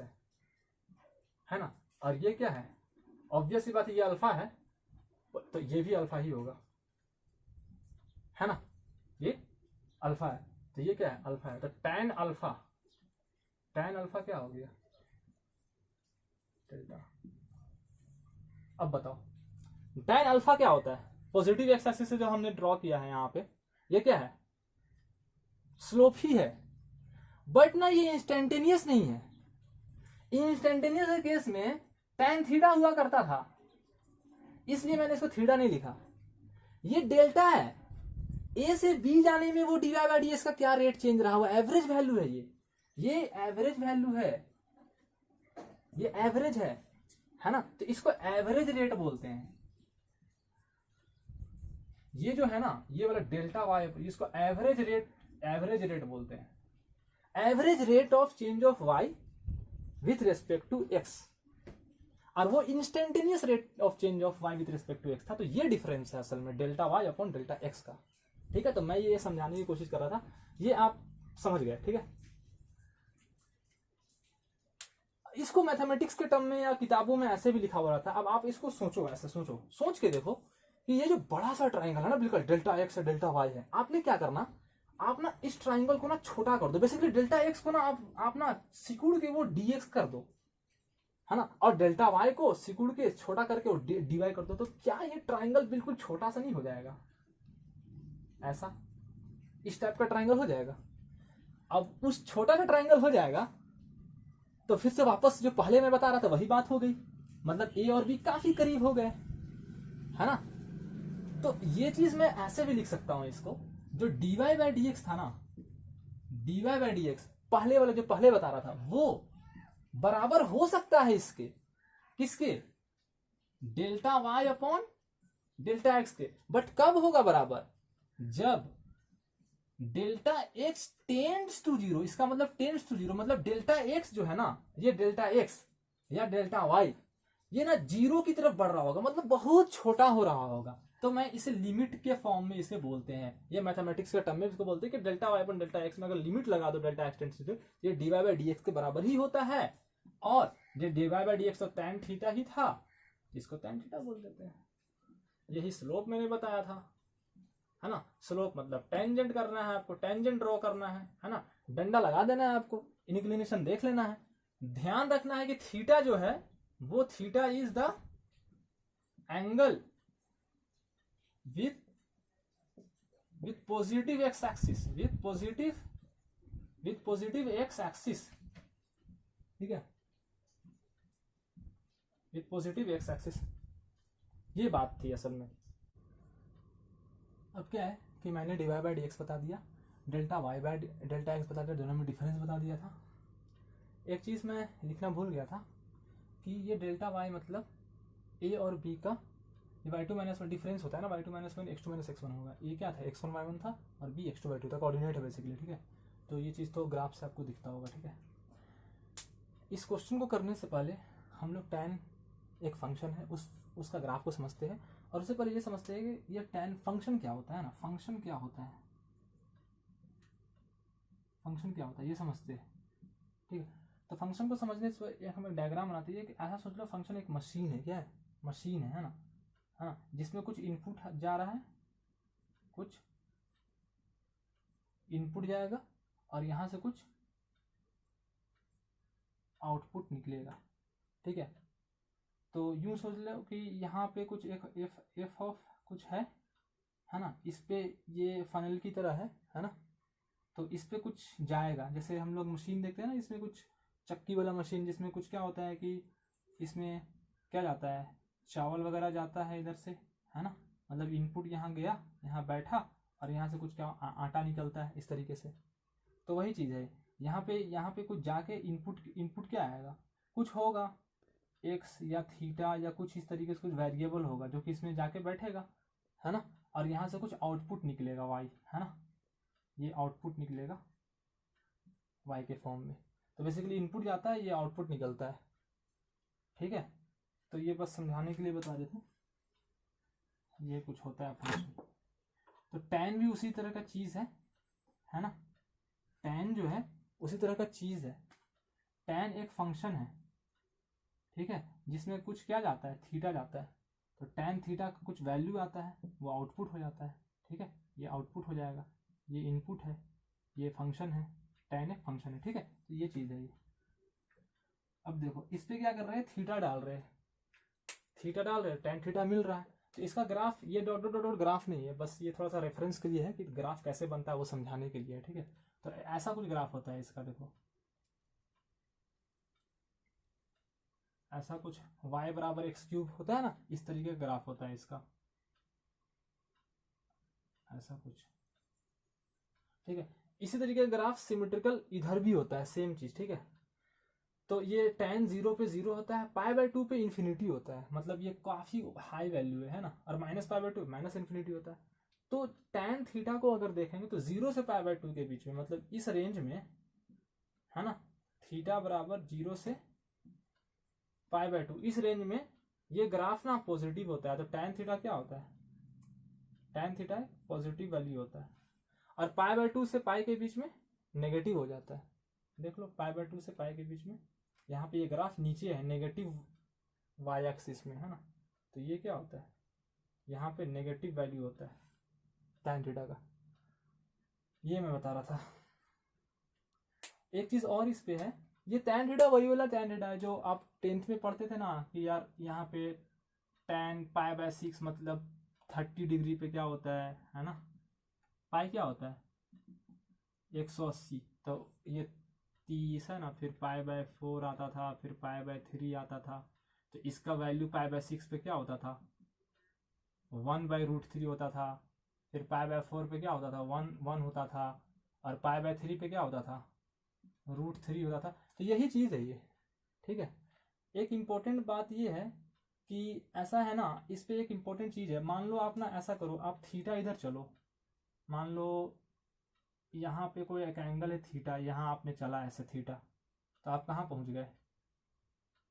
है ना। और ये क्या है, ऑब्वियसली बात है, ये अल्फा है, तो ये भी अल्फा ही होगा, है ना, ये अल्फा है, तो ये क्या है, अल्फा है। तो tan अल्फा क्या हो गया, डेल्टा। अब बताओ tan अल्फा क्या होता है, पॉजिटिव एक्स एक्सिस से जो हमने ड्रॉ किया है यहाँ पे, ये क्या है, स्लोप ही है, बट ना ये इंस्टेंटेनियस नहीं है। इंस्टेंटेनियस के केस में tan थीटा हुआ करता था, इसलिए मैंने इसको थीटा नहीं लिखा। ये डेल्टा है, ए से बी जाने में वो डीवाई बाई डी एक्स का क्या रेट चेंज रहा, वो एवरेज वैल्यू है, ये एवरेज वैल्यू है, ये एवरेज है ना। तो इसको एवरेज रेट बोलते हैं। ये जो है ना, ये वाला डेल्टा वाई, इसको एवरेज रेट बोलते हैं। Average rate of change of y with respect to x, और वो instantaneous rate of change of y with respect to x था। तो ये डिफरेंस है असल में delta Y upon delta x का, ठीक है। तो मैं ये समझाने की कोशिश कर रहा था, ये आप समझ गए, ठीक है। इसको मैथमेटिक्स के टर्म में या किताबों में ऐसे भी लिखा हुआ रहता है। अब आप इसको सोचो, ऐसे सोच के देखो कि ये जो बड़ा सा ट्राइंगल है ना, बिल्कुल डेल्टा एक्स है, डेल्टा वाई है, आपने क्या करना, आप ना इस ट्राइंगल को ना छोटा कर दो। बेसिकली डेल्टा एक्स को ना आप ना सिकुड़ के वो डीएक्स कर दो, है ना, और डेल्टा वाई को सिकुड़ के छोटा करके डीवाई कर दो, तो क्या ये ट्राइंगल बिल्कुल छोटा सा नहीं हो जाएगा, ऐसा इस टाइप का ट्राइंगल हो जाएगा। अब उस छोटा सा ट्राइंगल हो जाएगा तो फिर से वापस जो पहले मैं बता रहा था वही बात हो गई, मतलब ए और बी काफी करीब हो गए, है ना। तो ये चीज मैं ऐसे भी लिख सकता हूं इसको, जो dy बाई डी एक्स था ना, dy बाई डी एक्स पहले वाला जो पहले बता रहा था वो बराबर हो सकता है इसके, किसके, delta Y upon delta x के। बट कब होगा बराबर, जब delta x tends to zero, इसका मतलब टेंड्स टू जीरो मतलब डेल्टा एक्स जो है ना, ये डेल्टा एक्स या डेल्टा वाई ये ना जीरो की तरफ बढ़ रहा होगा, मतलब बहुत छोटा हो रहा होगा, तो मैं इसे लिमिट के फॉर्म में इसे बोलते हैं, ये मैथमेटिक्स के टर्म में इसको बोलते हैं कि delta Y upon delta X में अगर लिमिट लगा दो delta x tends to zero, ये D Y by D X के बराबर ही होता है। और ये D Y by D X तो टैन थीटा ही था, इसको टैन थीटा बोल देते हैं। यही स्लोप मैंने बताया था, है ना। स्लोप मतलब टेंजेंट करना है आपको, टेंजेंट ड्रॉ करना है ना, डंडा लगा देना है आपको, इंक्लिनेशन देख लेना है। ध्यान रखना है कि थीटा जो है वो theta is the angle with positive x axis, with positive x axis, ठीक है, विथ पॉजिटिव एक्स एक्सिस, ये बात थी असल में। अब क्या है कि मैंने d Y by D x बता दिया, delta y by delta x बता दिया, दोनों में डिफरेंस बता दिया था। एक चीज़ मैं लिखना भूल गया था कि ये डेल्टा वाई मतलब ए और बी का ये y two minus one difference होता है ना, y two minus one x two minus x one होगा। ये क्या था, एक्स वन वाई वन था और b x two y two था, कोऑर्डिनेट है बेसिकली, ठीक है। तो ये चीज़ तो ग्राफ से आपको दिखता होगा, ठीक है। इस क्वेश्चन को करने से पहले हम लोग टैन एक फंक्शन है उसका ग्राफ को समझते हैं, और उससे पहले ये समझते हैं कि ये टैन फंक्शन क्या होता है ना, फंक्शन क्या होता है, फंक्शन क्या होता है ये समझते हैं, ठीक है। तो फंक्शन को समझने से हम एक डायग्राम बनाते हैं कि ऐसा सोच लो फंक्शन एक मशीन है, क्या है, मशीन है ना, हाँ, जिसमें कुछ इनपुट जा रहा है, कुछ इनपुट जाएगा और यहाँ से कुछ आउटपुट निकलेगा, ठीक है। तो यूं सोच लो कि यहाँ पे कुछ एक एफ ऑफ कुछ है ना, इस पे ये फनल की तरह है ना, तो इस पे कुछ जाएगा, जैसे हम लोग मशीन देखते हैं ना, इसमें कुछ चक्की वाला मशीन, जिसमें कुछ क्या होता है कि इसमें क्या जाता है, चावल वगैरह जाता है इधर से, है ना, मतलब इनपुट यहाँ गया, यहाँ बैठा और यहाँ से कुछ क्या आटा निकलता है इस तरीके से। तो वही चीज़ है, यहाँ पे कुछ जाके इनपुट क्या आएगा, कुछ होगा एक्स या थीटा या कुछ इस तरीके से कुछ वेरिएबल होगा जो कि इसमें जाके बैठेगा, है ना, और यहाँ से कुछ आउटपुट निकलेगा वाई, है ना, ये आउटपुट निकलेगा वाई के फॉर्म में। तो बेसिकली इनपुट जाता है, ये आउटपुट निकलता है, ठीक है। तो ये बस समझाने के लिए बता देते हैं, ये कुछ होता है फंक्शन। तो टैन भी उसी तरह का चीज़ है ना, टैन जो है उसी तरह का चीज़ है। टैन एक फंक्शन है, ठीक है, जिसमें कुछ क्या जाता है, थीटा जाता है, तो टैन थीटा का कुछ वैल्यू आता है, वो आउटपुट हो जाता है, ठीक है, ये आउटपुट हो जाएगा, ये इनपुट है, ये फंक्शन है, टैन एक फंक्शन है, ठीक है। तो ये चीज़ है ये। अब देखो इस पे क्या कर रहे हैं, थीटा डाल रहे हैं, थीटा डाल रहे हैं, टैन थीटा मिल रहा है। तो इसका ग्राफ ये डॉट डॉट डॉट ग्राफ नहीं है, बस ये थोड़ा सा रेफरेंस के लिए है कि ग्राफ कैसे बनता है वो समझाने के लिए, ठीक है। तो ऐसा कुछ ग्राफ होता है इसका, देखो ऐसा कुछ y बराबर एक्स क्यूब होता है ना, इस तरीके का ग्राफ होता है इसका, ऐसा कुछ, ठीक है। इसी तरीके का ग्राफ सिमेट्रिकल इधर भी होता है, सेम चीज, ठीक है। तो ये tan 0 पे 0 होता है, पाई बाय 2 पे इन्फिनिटी होता है, मतलब ये काफी हाई वैल्यू है ना, और minus pi by 2 minus infinity होता है। तो tan थीटा को अगर देखेंगे तो 0 से पाई बाय 2 के बीच में, मतलब इस रेंज में, है ना, थीटा बराबर 0 से पाई बाय 2, इस रेंज में ये ग्राफ ना पॉजिटिव होता है। तो tan थीटा क्या होता है, tan थीटा पॉजिटिव वैल्यू होता है, और पाई बाय 2 से पाई के बीच में नेगेटिव हो जाता है। देख लो पाई बाय 2 से पाई के बीच में यहाँ पे ये ग्राफ नीचे है, नेगेटिव वाई एक्सिस में, है ना। तो ये क्या होता है, यहाँ पे नेगेटिव वैल्यू होता है tan थीटा का, ये मैं बता रहा था। एक चीज और इस पे है ये tan थीटा वही वाला tan थीटा है जो आप 10th में पढ़ते थे ना कि यार यहाँ पे tan पाई बाय 6 मतलब 30 डिग्री पे क्या होता है ना, पाई क्या होता है 180, तो ये 30 है ना, फिर पाई बाय 4 आता था, फिर पाई बाय 3 आता था, तो इसका वैल्यू पाई बाय 6 पे क्या होता था 1/√3 होता था, फिर पाई बाय 4 पे क्या होता था 1 होता था, और पाई बाय 3 पे क्या होता था √3 होता था। तो यही चीज़ है ये, ठीक है। एक इम्पोर्टेंट बात ये है कि ऐसा है ना, इस पे एक इम्पोर्टेंट चीज़ है, मान लो आप ना ऐसा करो, आप थीटा इधर चलो, मान लो यहाँ पे कोई एक एंगल है थीटा, यहाँ आपने चला ऐसे थीटा, तो आप कहाँ पहुँच गए,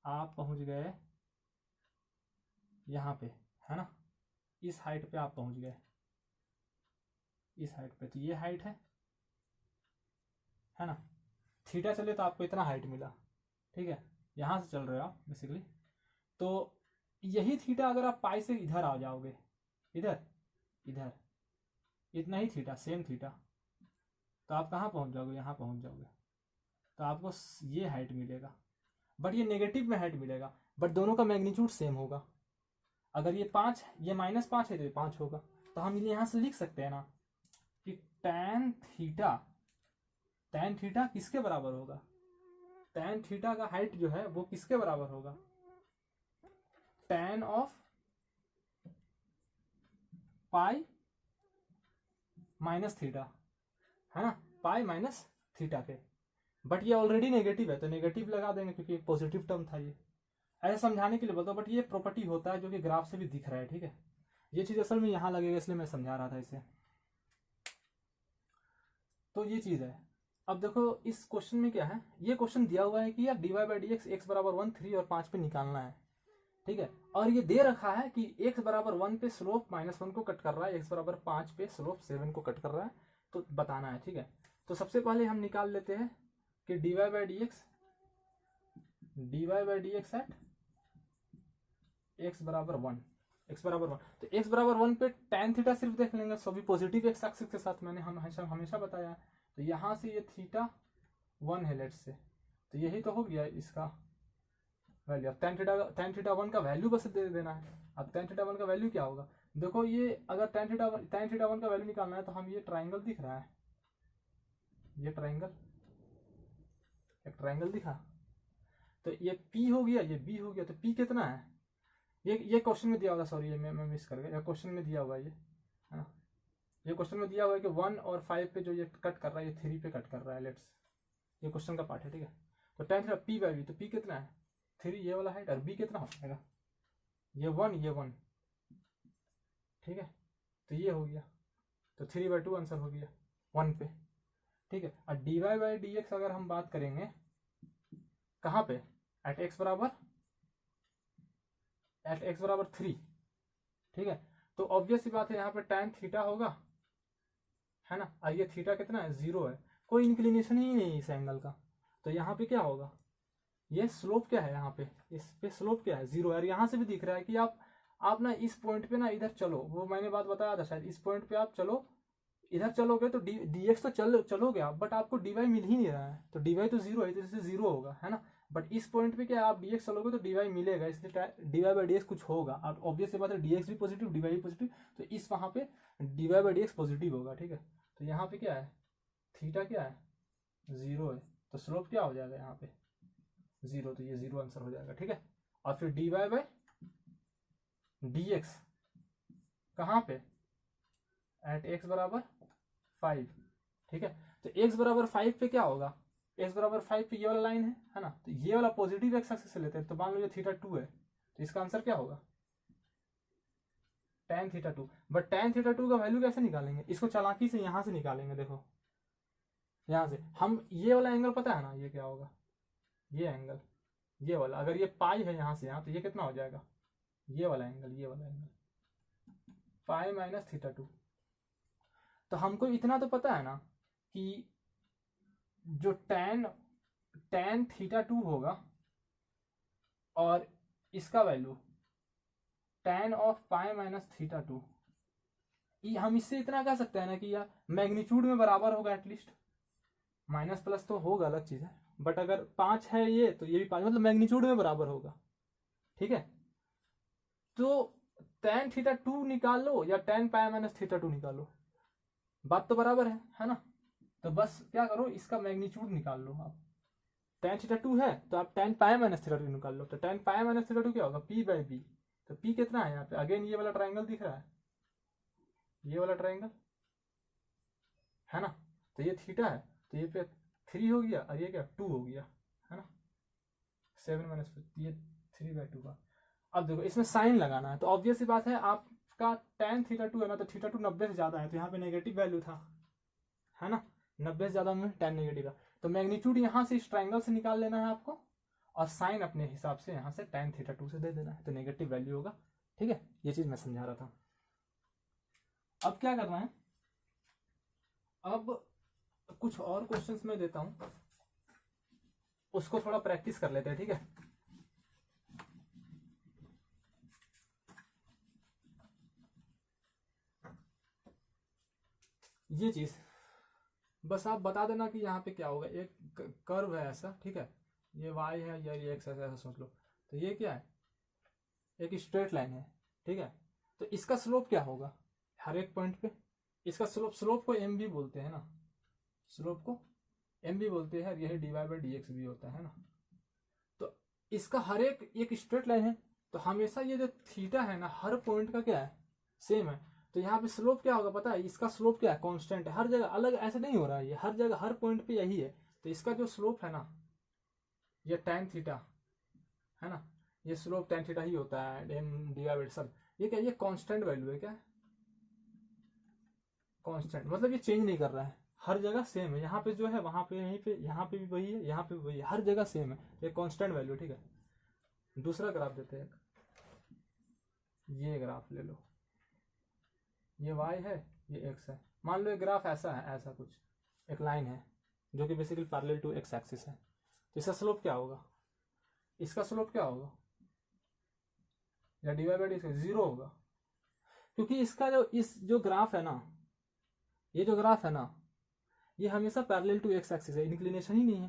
आप पहुँच गए यहाँ पे, है ना, इस हाइट पे आप पहुँच गए, इस हाइट पे, तो ये हाइट है ना, थीटा चले तो आपको इतना हाइट मिला, ठीक है, यहाँ से चल रहे हो आप बेसिकली, तो यही थीटा अगर आप पाई से इधर आ जाओगे, इधर इधर इतना ही थीटा, सेम थीटा, तो आप कहाँ पहुँच जाओगे, यहाँ पहुँच जाओगे, तो आपको ये हाइट मिलेगा, बट ये नेगेटिव में हाइट मिलेगा, बट दोनों का मैग्नीट्यूड सेम होगा। अगर ये 5, ये -5 है तो ये 5 होगा, तो हम यहाँ से लिख सकते हैं ना कि tan थीटा किसके बराबर होगा, tan थीटा का हाइट जो है वो किसके बराबर होगा, tan of pi minus theta, है ना, पाई माइनस थीटा के, बट ये ऑलरेडी नेगेटिव है तो नेगेटिव लगा देंगे क्योंकि पॉजिटिव टर्म था ये, ऐसे समझाने के लिए बोलता हूँ, बट ये प्रॉपर्टी होता है जो कि ग्राफ से भी दिख रहा है, ठीक है। ये चीज़ असल में यहाँ लगेगा इसलिए मैं समझा रहा था इसे। तो ये चीज़ है। अब देखो इस क्वेश्चन में क्या है, ये क्वेश्चन दिया हुआ है कि यार dy/dx x बराबर 1, 3 और 5 पे निकालना है, ठीक है, और ये दे रखा है कि x बराबर 1 पे स्लोप -1 को कट कर रहा है, x बराबर 5 पे स्लोप 7 को कट कर रहा है, तो बताना है, ठीक है। तो सबसे पहले हम निकाल लेते हैं कि dy/dx एट x बराबर 1, तो x बराबर 1 पे tan थीटा सिर्फ देख लेंगे, सभी पॉजिटिव एक्स एक्सिस के साथ, मैंने हमेशा बताया है, तो यहाँ से ये थीटा 1 है लेट्स से, तो यही तो हो गया इसका वैल्यू। अब tan थीटा 1 का वैल्यू बस दे देना है। अब tan थीटा 1 का वैल्यू क्या होगा, देखो ये अगर tan थीटा 1 का वैल्यू निकालना है तो हम, ये ट्राइंगल दिख रहा है, ये ट्राइंगल, एक ट्राइंगल दिखा, तो ये P हो गया, ये B हो गया, तो P कितना है, ये क्वेश्चन में दिया हुआ, सॉरी ये मैं मिस कर गया, क्वेश्चन में दिया हुआ है ये, है ना, ये क्वेश्चन में दिया हुआ है कि 1 और 5 पे जो ये कट कर रहा है, ये 3 पे कट कर रहा है, लेट्स, ये क्वेश्चन का पार्ट है, ठीक है। तो tan थीटा P/B, तो P कितना है 3, ये वाला हाइट, और B कितना हो जाएगा ये 1, ठीक है, तो ये हो गया, तो 3/2 आंसर हो गया 1 पे, ठीक है। और dy/dx अगर हम बात करेंगे कहाँ पे, एट x बराबर 3, ठीक है, तो ऑब्वियस सी बात है यहाँ पे tan थीटा होगा, है ना, और ये थीटा कितना है 0 है, कोई इंक्लिनेशन ही नहीं है इस एंगल का, तो यहाँ पे क्या होगा, ये स्लोप क्या है, यहाँ पे इस पे स्लोप क्या है 0 है, और यहाँ से भी दिख रहा है कि आप ना इस पॉइंट पे ना इधर चलो, वो मैंने बात बताया था शायद, इस पॉइंट पे आप चलो, इधर चलोगे तो dx तो चलोगे आप, बट आपको dy मिल ही नहीं रहा है, तो dy तो 0 है, तो इससे 0 होगा, है ना, बट इस पॉइंट पे क्या आप dx चलोगे तो dy मिलेगा, इसलिए dy/dx कुछ होगा। अब ऑब्वियस बात है dx भी पॉजिटिव dy भी पॉजिटिव, तो इस वहाँ पे dy/dx पॉजिटिव होगा, ठीक है। तो यहाँ पे क्या है, थीटा क्या है 0 है, तो स्लोप क्या हो जाएगा यहाँ पे 0, तो ये 0 आंसर हो जाएगा, ठीक है। और फिर dy/dx कहाँ पे, एट x बराबर 5, ठीक है, तो x बराबर 5 पे क्या होगा, x बराबर 5 पे ये वाला लाइन है ना, तो ये वाला पॉजिटिव एक्स एक्सिस से लेते हैं, तो मान लो ये थीटा 2 है, तो इसका आंसर क्या होगा tan theta 2, but tan theta 2 का वैल्यू कैसे निकालेंगे, इसको चालाकी से यहाँ से निकालेंगे, देखो यहाँ से हम, ये वाला एंगल पता है ना ये क्या होगा, ये एंगल, ये वाला, अगर ये पाई है यहाँ से यहाँ, तो ये कितना हो जाएगा, ये वाला एंगल पाई माइनस थीटा 2। तो हमको इतना तो पता है ना कि जो tan थीटा 2 होगा और इसका value tan of pi minus theta 2, हम इससे इतना कह सकते हैं ना कि यार मैग्नीट्यूड में बराबर होगा, एटलीस्ट माइनस प्लस तो होगा अलग चीज है, बट अगर 5 है ये तो ये भी 5, मतलब मैग्नीट्यूड में बराबर होगा। ठीक है, तो tan थीटा 2 निकालो या tan पाई माइनस थीटा 2 निकालो, बात तो बराबर है ना। तो बस क्या करो, इसका मैग्नीट्यूड निकाल लो आप। tan थीटा 2 है तो आप tan पाई माइनस थीटा 2 निकाल लो। तो tan पाई माइनस थीटा 2 क्या होगा, p बाई बी। तो p कितना है यहाँ पे, अगेन ये वाला ट्राइंगल दिख रहा है, ये वाला ट्राइंगल है ना। तो ये थीटा है तो ये पे 3 हो गया और ये क्या 2 हो गया, है ना। 7 माइनस ये 3/2 का। अब देखो इसमें साइन लगाना है, तो ऑब्वियस सी बात है आपका tan थीटा 2 है ना, तो थीटा 2 90 से ज्यादा है, तो यहाँ पे नेगेटिव वैल्यू था, है ना। 90 से ज्यादा में tan नेगेटिव है, तो मैग्नीट्यूड यहाँ से इस ट्राइंगल से निकाल लेना है आपको, और साइन अपने हिसाब से यहाँ से tan थीटा 2 से दे देना है, तो नेगेटिव वैल्यू होगा। ठीक है, ये चीज मैं समझा रहा था। अब क्या करना है, अब कुछ और क्वेश्चंस मैं देता हूं, उसको थोड़ा प्रैक्टिस कर लेते हैं। ठीक है, ये चीज बस आप बता देना कि यहाँ पे क्या होगा। एक कर्व है ऐसा, ठीक है, ये y है या ये x है, ऐसा सोच लो। तो ये क्या है, एक स्ट्रेट लाइन है, ठीक है। तो इसका स्लोप क्या होगा हर एक पॉइंट पे, इसका स्लोप को m भी बोलते हैं ना, स्लोप को m भी बोलते हैं, यही dy/dx भी होता है ना। तो इसका हर एक स्ट्रेट लाइन है, तो हमेशा ये जो थीटा है ना हर पॉइंट का क्या है, सेम है। तो यहाँ पे स्लोप क्या होगा पता है, इसका स्लोप क्या है, कांस्टेंट है, हर जगह अलग ऐसे नहीं हो रहा है, ये हर जगह हर पॉइंट पे यही है। तो इसका जो स्लोप है ना, ये tan थीटा है ना, ये स्लोप tan थीटा ही होता है, ये क्या, ये कांस्टेंट वैल्यू है, क्या कांस्टेंट, मतलब ये चेंज नहीं कर रहा है, हर जगह सेम है। यहाँ पे जो है वहां पे, यहीं पे, यहाँ पे भी वही है, यहाँ पे भी वही है, हर जगह सेम है, ये कांस्टेंट वैल्यू। ठीक है, दूसरा ग्राफ देते हैं, ये ग्राफ ले लो, ये y है ये x है। मान लो ये ग्राफ ऐसा है, ऐसा कुछ एक लाइन है जो कि basically parallel to x axis है। तो इसका स्लोप क्या होगा, इसका स्लोप क्या होगा, या dy/dx 0 होगा, क्योंकि इसका जो ग्राफ है ना, ये जो ग्राफ है ना, ये हमेशा पैरेलल टू x एक्सिस है, इंक्लिनेशन ही नहीं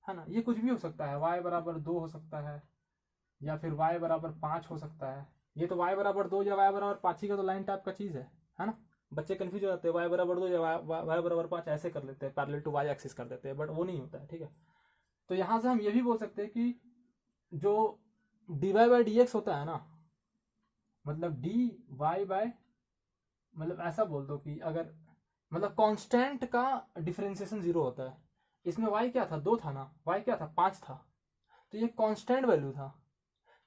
है ना। ये कुछ भी हो सकता है, y/2 हो सकता है, या फिर y/5 हो सकता है। ये तो y/2 या y/5 ही का तो लाइन टाइप का चीज है ना। बच्चे कंफ्यूज हो जाते हैं, y/2 या y/5 ऐसे कर लेते हैं, पैरेलल टू y एक्सिस कर देते हैं, बट वो नहीं होता है। ठीक है, तो यहां से हम ये भी बोल सकते हैं कि जो dy/dx होता है ना, मतलब dy बाय, मतलब ऐसा बोल दो कि अगर मतलब कांस्टेंट का डिफरेंशिएशन 0 होता है। इसमें y क्या था, 2 था ना, y क्या था, 5 था, तो ये कांस्टेंट वैल्यू था,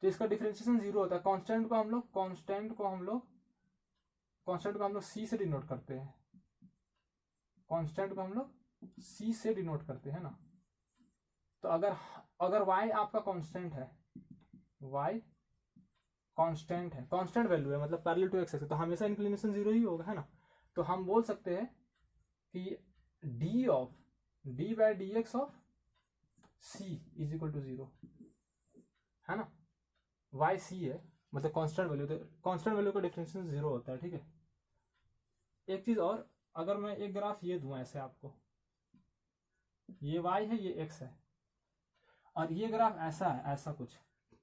तो इसका डिफरेंशिएशन 0 होता है। कांस्टेंट को हम लोग c से डिनोट करते हैं, कांस्टेंट को हम लोग c से डिनोट करते हैं ना। तो अगर y आपका कांस्टेंट है, y कांस्टेंट है, कांस्टेंट वैल्यू है, मतलब पैरेलल टू x है, तो हमेशा इंक्लिनेशन 0 ही होगा, है ना। तो हम बोल सकते हैं कि dy/dx of c is equal to 0, है ना। y c है, मतलब कांस्टेंट वैल्यू, तो कांस्टेंट वैल्यू का डिफरेंशिएशन 0 होता है। ठीक है, एक चीज और, अगर मैं एक ग्राफ ये दूं ऐसे आपको, ये y है ये x है, और ये ग्राफ ऐसा है, ऐसा कुछ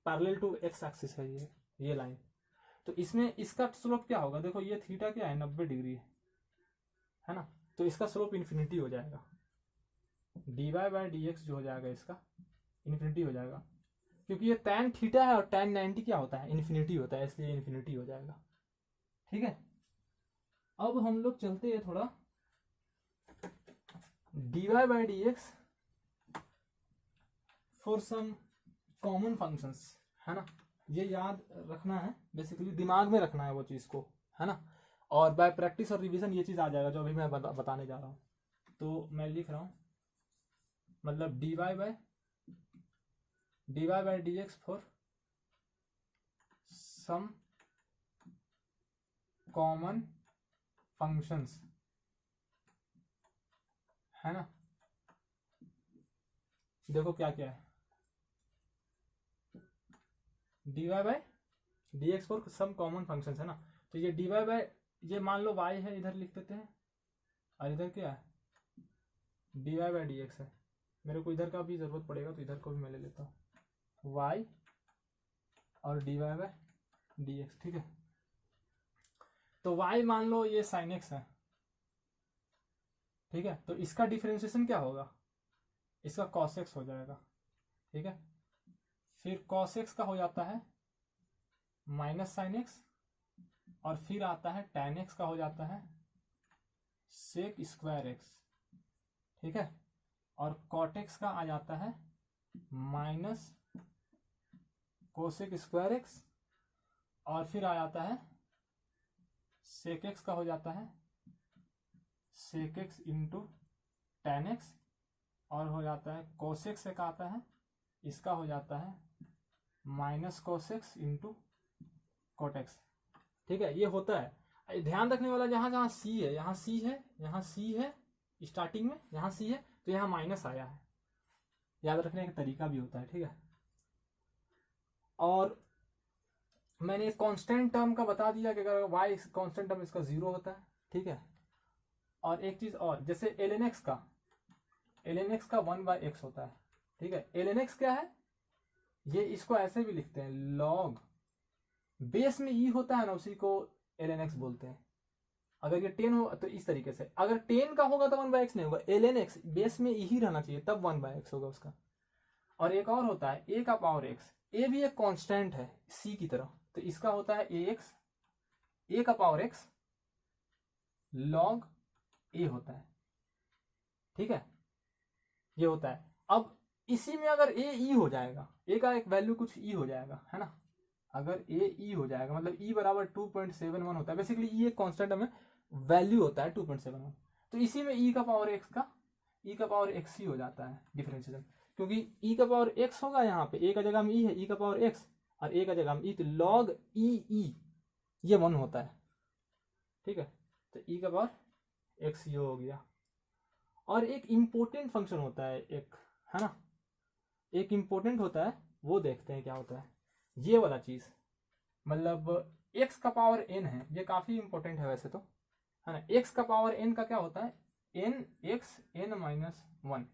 पैरेलल टू x एक्सिस है ये लाइन, तो इसमें इसका स्लोप क्या होगा, देखो ये थीटा क्या है, 90 डिग्री है ना, तो इसका स्लोप इन्फिनिटी हो जाएगा, dy/dx जो हो जाएगा इसका इन्फिनिटी हो जाएगा, क्योंकि ये tan थीटा है और tan 90 क्या होता है, इन्फिनिटी होता है, इसलिए इन्फिनिटी हो जाएगा। ठीक है, अब हम लोग चलते हैं थोड़ा dy/dx for some common functions, है ना। ये याद रखना है, बेसिकली दिमाग में रखना है वो चीज को, है ना। और बाय प्रैक्टिस और रिवीजन ये चीज आ जाएगा जो अभी मैं बताने जा रहा हूँ। तो मैं लिख रहा हूँ, मतलब dy/dx for some common functions, है ना। देखो क्या क्या है, dy/dx for some common functions, है ना। तो ये ये मान लो y है, इधर लिख देते हैं, और इधर क्या है dy/dx है। मेरे को इधर का भी ज़रूरत पड़ेगा तो इधर को भी मैं ले लेता हूँ, y और dy बाय dx, ठीक है। तो y मान लो ये sin x है, ठीक है, तो इसका डिफरेंशिएशन क्या होगा, इसका cos x हो जाएगा, ठीक है। फिर cos x का हो जाता है माइनस साइन एक्स, और फिर आता है tan x का हो जाता है सेक स्क्वायर एक्स, ठीक है। और cot x का आ जाता है माइनस कोसेक स्क्वायर एक्स, और फिर आ जाता है सेक एक्स का हो जाता है sec x into tan x, और हो जाता है कोसेक से का आता है, इसका हो जाता है माइनस कोसेक्स इंटू कोटेक्स, ठीक है। ये होता है, ध्यान रखने वाला जहां जहां सी है, यहाँ सी है, यहाँ सी है स्टार्टिंग में, यहाँ सी है तो यहाँ माइनस आया है, याद रखने का तरीका भी होता है, ठीक है। और मैंने कांस्टेंट टर्म का बता दिया कि अगर y कांस्टेंट टर्म इसका 0 होता है, ठीक है। और एक चीज और, जैसे ln x का 1/x होता है, ठीक है। ln x क्या है, ये इसको ऐसे भी लिखते हैं log, बेस में e होता है ना, उसी को ln x बोलते हैं। अगर ये 10 हो तो इस तरीके से, अगर 10 का होगा तो 1/x नहीं होगा, ln x बेस में e ही रहना चाहिए तब 1/x होगा उसका। और एक और होता है a का पावर x, a भी एक कांस्टेंट है c की तरह, तो इसका होता है ax, a का पावर x log a होता है, ठीक है, ये होता है। अब इसी में अगर a e हो जाएगा, a का एक वैल्यू कुछ e हो जाएगा, है ना, अगर a e हो जाएगा मतलब e बराबर 2.71 होता है, बेसिकली e एक कांस्टेंट में वैल्यू होता है 2.71, तो इसी में e का पावर x ही हो जाता है डिफरेंशिएशन, क्योंकि e का पावर x होगा, यहाँ पे a का जगह में e है, e का पावर x और a का जगह में e, तो log e ये 1 होता है, ठीक है। तो e का पावर x ये हो गया। और एक इम्पोर्टेंट फंक्शन होता है एक, है ना, एक इम्पोर्टेंट होता है, वो देखते हैं क्या होता है। ये वाला चीज मतलब x का पावर n है, ये काफी इंपॉर्टेंट है वैसे तो, है ना। x का पावर n का क्या होता है, n x n-1,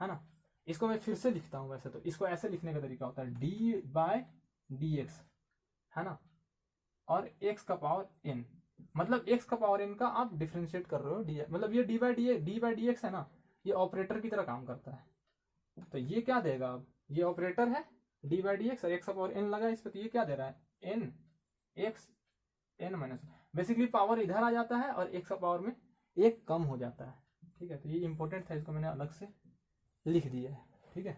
है ना। इसको मैं फिर से लिखता हूं, वैसे तो इसको ऐसे लिखने का तरीका होता है d/dx, है ना, और x का पावर n, मतलब x का पावर n का आप डिफरेंशिएट कर रहे हो डी, मतलब ये d/dx है ना, ये ऑपरेटर की तरह काम करता है। तो ये क्या देगा, अब ये ऑपरेटर है d/dx और x का पावर n लगा इस पे, तो ये क्या दे रहा है n x n-, basically power इधर आ जाता है और x का पावर में एक कम हो जाता है, ठीक है। तो ये इंपॉर्टेंट था, इसको मैंने अलग से लिख दिया है, ठीक है।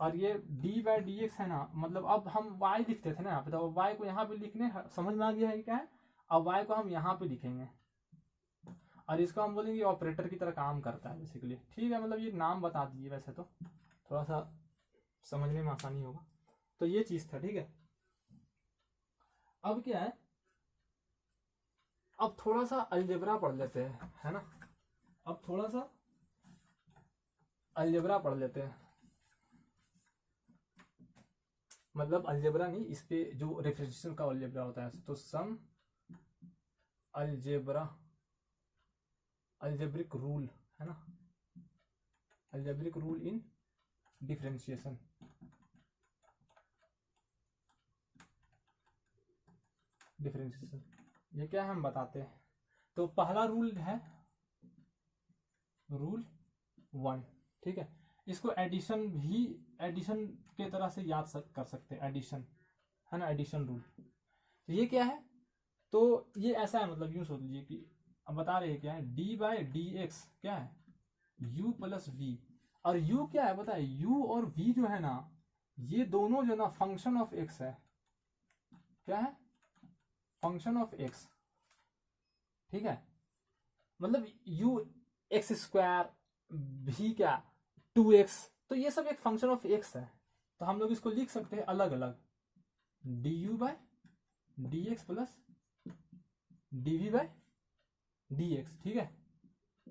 और ये d/dx है ना, मतलब अब हम y लिखते थे ना यहाँ पे, तो y को यहाँ पे लिखने समझ में आ गया है क्या है, अब y को हम यहाँ पे लिखेंगे और इसको हम बोलेंगे ऑपरेटर की तरह काम करता है बेसिकली, ठीक है। मतलब ये नाम बता दिए, वैसे तो थोड़ा सा समझने में आसानी होगा, तो ये चीज था, ठीक है। अब क्या है, अब थोड़ा सा अलजेब्रा पढ़ लेते हैं, है ना, अब थोड़ा सा अलजेब्रा पढ़ लेते हैं, मतलब अलजेब्रा नहीं, इस पे जो रेफ्रिजरेशन का अलजेब्रा होता है, तो सम अलजेब्रा, अल्जेब्रिक रूल, है ना, अल्जेब्रिक रूल इन डिफरेंशिएशन, ये क्या है हम बताते हैं। तो पहला रूल है रूल 1, ठीक है। इसको एडिशन के तरह से याद कर सकते हैं, एडिशन, है ना, एडिशन रूल। तो ये क्या है, तो ये ऐसा है, मतलब यूं सोच लीजिए कि अब बता रहे हैं क्या है, d/dx क्या है u + v, और u क्या है पता है, u और v जो है ना, ये दोनों जो ना फंक्शन ऑफ x है, क्या है, फंक्शन ऑफ x, ठीक है। मतलब u x², v क्या 2x, तो ये सब एक फंक्शन ऑफ x है, तो हम लोग इसको लिख सकते हैं अलग अलग, du/dx + dv/dx, ठीक है।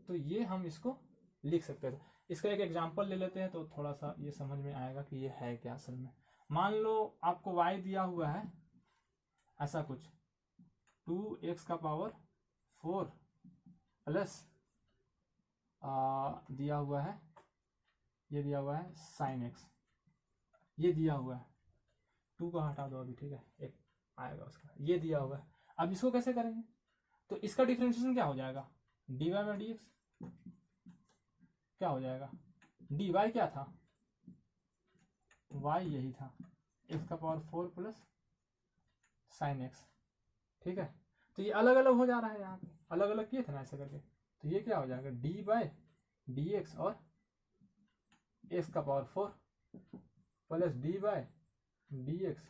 तो ये हम इसको लिख सकते हैं। इसका एक एग्जांपल ले लेते हैं, तो थोड़ा सा ये समझ में आएगा कि ये है क्या असल में। मान लो आपको y दिया हुआ है ऐसा कुछ 2x⁴ प्लस दिया हुआ है, ये दिया हुआ है साइन एक्स, ये दिया हुआ है, 2 को हटा दो अभी, ठीक है, एक आएगा उसका, ये दिया हुआ है। अब इसको कैसे करेंगे, तो इसका डिफरेंशिएशन क्या हो जाएगा, dy बाई डी एक्स क्या हो जाएगा, dy क्या था, y यही था, x का पावर 4 प्लस साइन एक्स, ठीक है। तो ये अलग अलग हो जा रहा है, यहाँ पे अलग अलग किए थे ना ऐसे करके, तो ये क्या हो जाएगा, डी बाई डी एक्स और एक्स का power 4 plus D by D x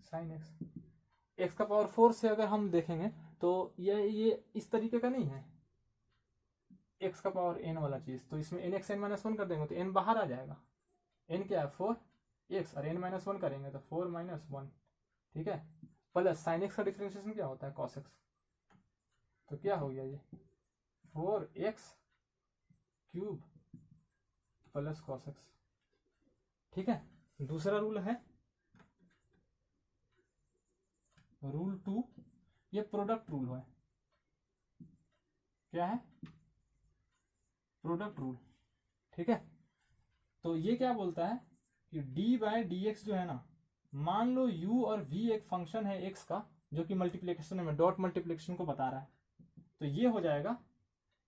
sine x. X का पावर 4 से अगर हम देखेंगे तो ये इस तरीके का नहीं है, एक्स का पावर एन वाला चीज, तो इसमें एन एक्स एन माइनस 1 कर देंगे तो एन बाहर आ जाएगा, एन क्या है 4 एक्स और एन माइनस 1 करेंगे तो 4 माइनस 1, ठीक है, प्लस साइन एक्स का डिफरेंशिएशन क्या होता है कॉस एक्स, तो क्या हो गया ये 4x cube plus cos x, ठीक है। दूसरा रूल है रूल 2, ये प्रोडक्ट रूल है, क्या है प्रोडक्ट रूल, ठीक है। तो ये क्या बोलता है कि d बाय डी एक्स जो है ना, मान लो u और v एक फंक्शन है x का जो कि मल्टीप्लिकेशन में डॉट मल्टीप्लिकेशन को बता रहा है, तो ये हो जाएगा,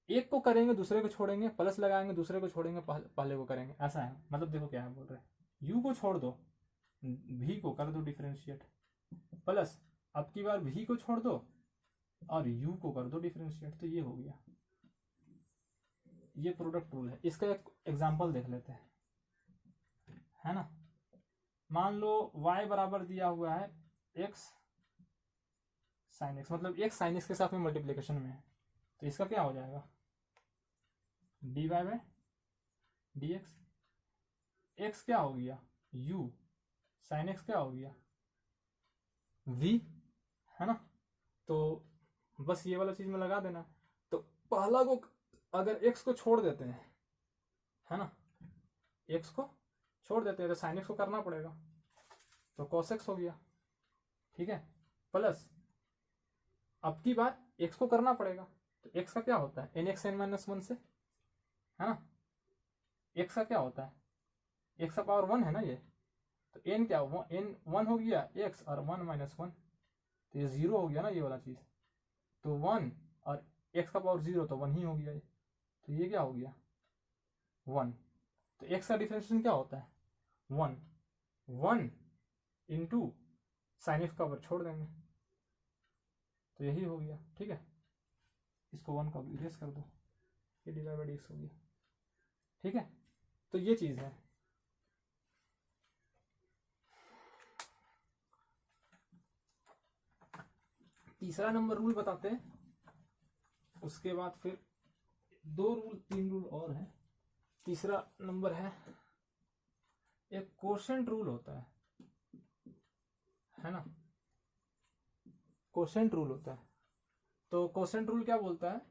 एक को करेंगे दूसरे को छोड़ेंगे, प्लस लगाएंगे दूसरे को छोड़ेंगे पहले को करेंगे, ऐसा है। मतलब देखो क्या है बोल रहे, u को छोड़ दो, v को कर दो डिफरेंशिएट, प्लस अब की बार v को छोड़ दो और u को कर दो डिफरेंशिएट, तो ये हो गया, ये प्रोडक्ट रूल है। इसका एक एग्जांपल देख लेते हैं, है ना। मान लो y बराबर दिया हुआ है x साइन एक्स, मतलब x साइन एक्स के साथ में मल्टीप्लिकेशन में है, तो इसका क्या हो जाएगा dy by d x, x क्या हो गया u, साइन एक्स क्या हो गया v, है ना। तो बस ये वाला चीज में लगा देना, तो पहला को अगर x को छोड़ देते हैं, है ना, x को छोड़ देते हैं तो साइन एक्स को करना पड़ेगा, तो कॉस एक्स हो गया, ठीक है, प्लस अब की बार x को करना पड़ेगा, तो x का क्या होता है एन एक्स एन माइनस 1 से, है ना, x का क्या होता है x का पावर 1 है ना ये, तो n क्या हो n 1 हो गया x और 1 माइनस 1, तो ये 0 हो गया ना ये वाला चीज, तो 1 और x का पावर 0 तो 1 ही हो गया ये, तो ये क्या हो गया 1, तो x का डिफरेंशिएशन क्या होता है 1 इंटू साइन एक्स का ऊपर छोड़ देंगे, तो यही हो गया, ठीक है। इसको 1 का इरेज कर दो, ये डिवाइड बाई एक्स हो गया, ठीक है। तो ये चीज है। तीसरा नंबर रूल बताते हैं, उसके बाद फिर 3 रूल और हैं। तीसरा नंबर है एक कोशेंट रूल होता है ना, कोशेंट रूल होता है। तो कोशेंट रूल क्या बोलता है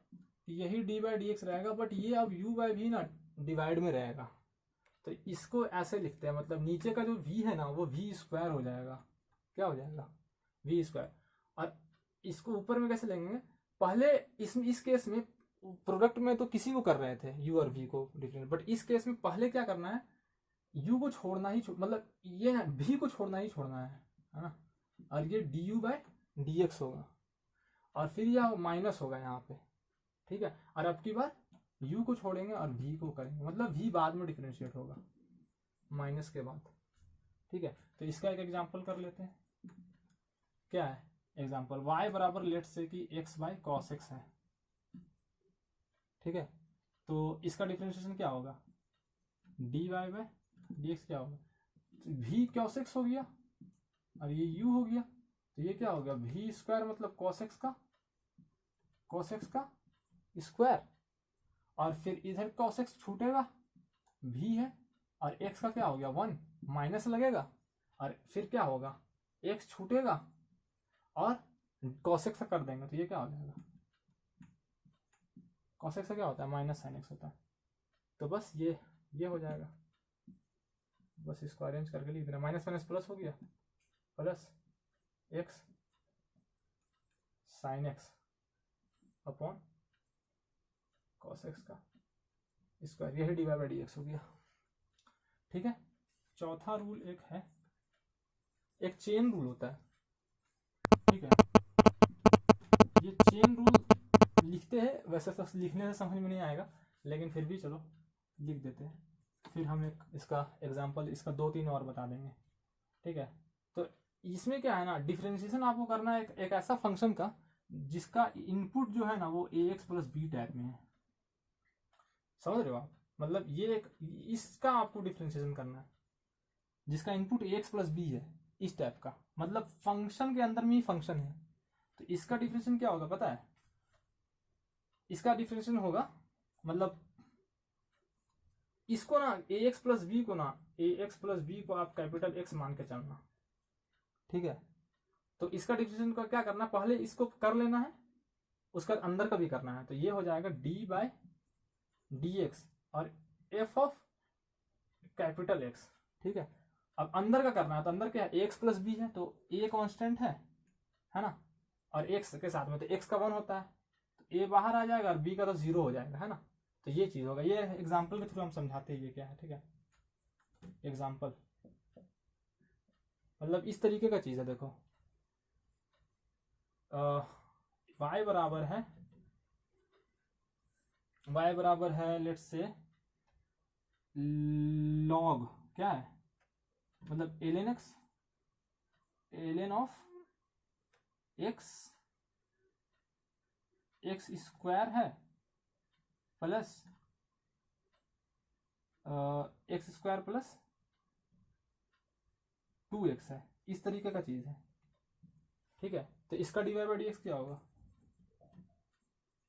कि यही डी बाई डी एक्स रहेगा, बट ये अब u बाई वी ना डिवाइड में रहेगा, तो इसको ऐसे लिखते हैं, मतलब नीचे का जो v है ना वो v स्क्वायर हो जाएगा, क्या हो जाएगा v स्क्वायर, और इसको ऊपर में कैसे लेंगे, पहले इस केस में प्रोडक्ट में तो किसी को कर रहे थे u और v को डिफरेंट, बट इस केस में पहले क्या करना है u को छोड़ना ही मतलब ये ना v को छोड़ना ही छोड़ना है ना, और ये du बाय डी एक्स होगा, और फिर यह माइनस होगा यहाँ पे, ठीक है, और अब की बार u को छोड़ेंगे और v को करेंगे, मतलब v बाद में डिफरेंशिएट होगा माइनस के बाद, ठीक है। तो इसका एक एग्जांपल कर लेते हैं, क्या है एग्जांपल, y बराबर लेट से कि x बाई कॉस एक्स है, ठीक है। तो इसका डिफरेंशिएशन क्या होगा dy बाई डी एक्स क्या होगा, तो v कॉस एक्स हो गया और ये u हो गया, तो ये क्या हो गया v स्क्वायर, मतलब कॉस एक्स का स्क्वायर, और फिर इधर कॉस एक्स छूटेगा v है, और x का क्या हो गया 1 माइनस लगेगा, और फिर क्या होगा x छूटेगा और कॉस एक्स कर देंगे, तो ये क्या हो जाएगा कॉस एक्स क्या होता है माइनस साइन एक्स होता है, तो बस ये हो जाएगा, बस इसको अरेंज करके लिख देना, माइनस माइनस प्लस हो गया, plus x sine x upon cos x का स्क्वायर, यही dy बाई dx हो गया। ठीक है, चौथा रूल एक है, एक चेन रूल होता है। ठीक है, ये चेन रूल लिखते हैं, वैसे तो लिखने से समझ में नहीं आएगा, लेकिन फिर भी चलो लिख देते हैं, फिर हम एक इसका एग्जांपल, इसका 2-3 और बता देंगे। ठीक है, तो इसमें क्या है ना, डिफरेंशिएशन आपको करना है एक ऐसा फंक्शन का जिसका इनपुट जो है ना वो ax प्लस बी टाइप में है। समझ रहे हो आप, मतलब ये एक, इसका आपको डिफरेंशिएशन करना है जिसका इनपुट ax प्लस बी है, इस टाइप का, मतलब फंक्शन के अंदर में ही फंक्शन है। तो इसका डिफरेंशिएशन क्या होगा पता है, इसका डिफरेंशिएशन होगा, मतलब इसको ना ax प्लस बी को ना, ax प्लस बी को आप कैपिटल X मान के चलना। ठीक है, तो इसका डिफरेंशिएशन का क्या करना, पहले इसको कर लेना है, उसका अंदर का भी करना है। तो ये हो जाएगा d बाय डी एक्स और f ऑफ कैपिटल X। ठीक है, अब अंदर का करना है, तो अंदर क्या है, ax प्लस बी है, तो a कांस्टेंट है ना, और x के साथ में तो x का 1 होता है, तो a बाहर आ जाएगा और b का तो 0 हो जाएगा, है ना। तो ये चीज होगा, ये एग्जांपल के थ्रू हम समझाते हैं ये क्या है। ठीक है, एग्जांपल मतलब इस तरीके का चीज है, देखो y बराबर है लेट्स से log क्या है, मतलब ln ऑफ x स्क्वायर है plus x square plus 2x है, इस तरीके का चीज है। ठीक है, तो इसका dy बाई डी एक्स क्या होगा,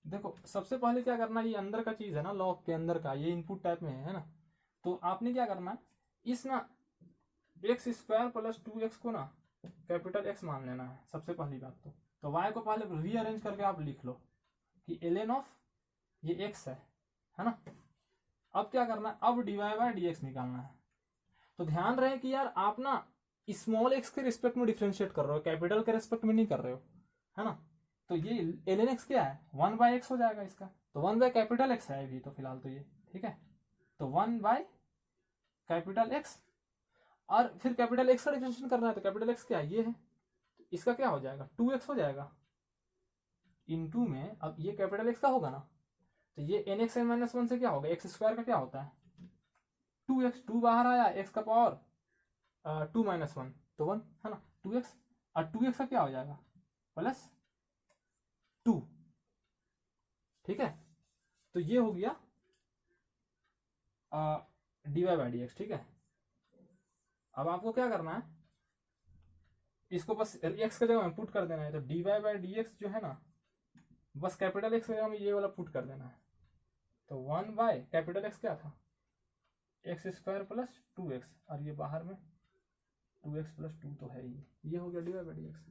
देखो सबसे पहले क्या करना, ये अंदर का चीज है ना, लॉग के अंदर का, ये इनपुट टाइप में है ना, तो आपने क्या करना है, इस ना एक्स स्क्वायर प्लस 2x को ना कैपिटल X मान लेना है सबसे पहली बात। तो y को पहले रीअरेंज करके आप लिख लो कि ln ऑफ ये x है ना। अब क्या करना है, अब dy बाई डी एक्स निकालना है। तो ध्यान रहे कि यार आप ना स्मॉल x के रिस्पेक्ट में डिफ्रेंशिएट कर रहे हो, कैपिटल के रिस्पेक्ट में नहीं कर रहे हो, है ना। तो ये ln x क्या है, 1 बाई एक्स हो जाएगा इसका, तो 1 बाई कैपिटल X है अभी तो फिलहाल तो ये। ठीक है, तो 1 बाई कैपिटल X, और फिर कैपिटल X का डिफरेंशिएशन करना है, तो कैपिटल X क्या है, ये है, तो इसका क्या हो जाएगा, 2x हो जाएगा इनटू में, अब ये कैपिटल X का होगा ना, तो ये nx n माइनस 1 से क्या होगा, x स्क्वायर का क्या होता है 2x, 2 बाहर आया, x का पावर 2 माइनस 1 तो 1 है ना, 2x, और 2x का क्या हो जाएगा प्लस 2। ठीक है, तो ये हो गया dy बाई डी एक्स। ठीक है, अब आपको क्या करना है, इसको बस x का जगह में पुट कर देना है, तो dy बाई डी एक्स जो है ना, बस कैपिटल X की जगह में ये वाला पुट कर देना है। तो 1 बाय कैपिटल X क्या था, एक्स स्क्वायर प्लस 2x, और ये बाहर में 2x प्लस 2 तो है ही, ये हो गया dy बाई डी एक्स।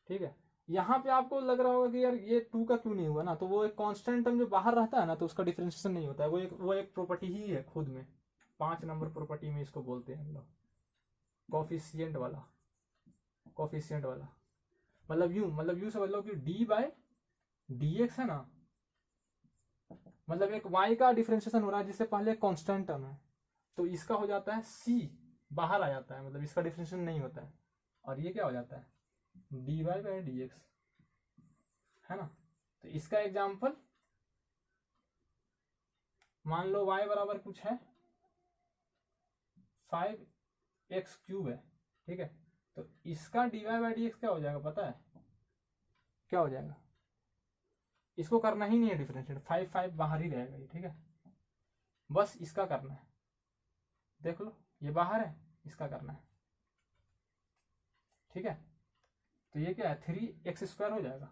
ठीक है, यहाँ पे आपको लग रहा होगा कि यार ये 2 का क्यों नहीं हुआ ना, तो वो एक कांस्टेंट टर्म जो बाहर रहता है ना, तो उसका डिफरेंशिएशन नहीं होता है, वो एक प्रॉपर्टी ही है खुद में, 5 नंबर प्रॉपर्टी में इसको बोलते हैं हम लोग, कोफिशिएंट वाला। मतलब यूं समझ लो कि डी बाई डी एक्स है ना, मतलब एक y का डिफरेंशिएशन हो रहा है जिससे पहले कांस्टेंट टर्म है, तो इसका हो जाता है c, बाहर आ जाता है, मतलब इसका डिफरेंशिएशन नहीं होता है, और ये क्या हो जाता है dy बाई डी एक्स, है ना। तो इसका एग्जांपल मान लो y बराबर कुछ है 5x क्यूब है। ठीक है, तो इसका dy बाई डी एक्स क्या हो जाएगा पता है, क्या हो जाएगा, इसको करना ही नहीं है डिफरेंशिएट, 5 बाहर ही रहेगा ये। ठीक है, बस इसका करना है, देख लो ये बाहर है, इसका करना है। ठीक है, तो ये क्या है 3x स्क्वायर हो जाएगा,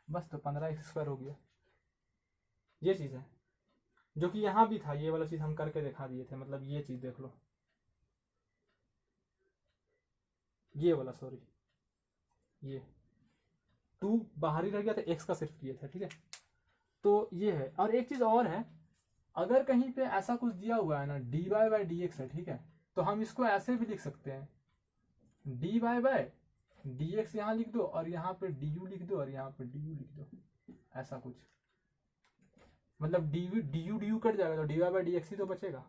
बस तो 15x स्क्वायर हो गया। ये चीज है जो कि यहां भी था, ये वाला चीज हम करके दिखा दिए थे, मतलब ये चीज देख लो, ये वाला सॉरी, ये 2 बाहर ही रह गया था, x का सिर्फ किए थे। ठीक है, तो ये है, और एक चीज और है, अगर कहीं पे ऐसा कुछ दिया हुआ है ना dy बाई डी एक्स है, ठीक है, तो हम इसको ऐसे भी लिख सकते हैं dy बाई dx यहाँ लिख दो और यहाँ पे du लिख दो और यहाँ पे du लिख दो, ऐसा कुछ। मतलब du कट जाएगा तो dy/dx ही तो बचेगा।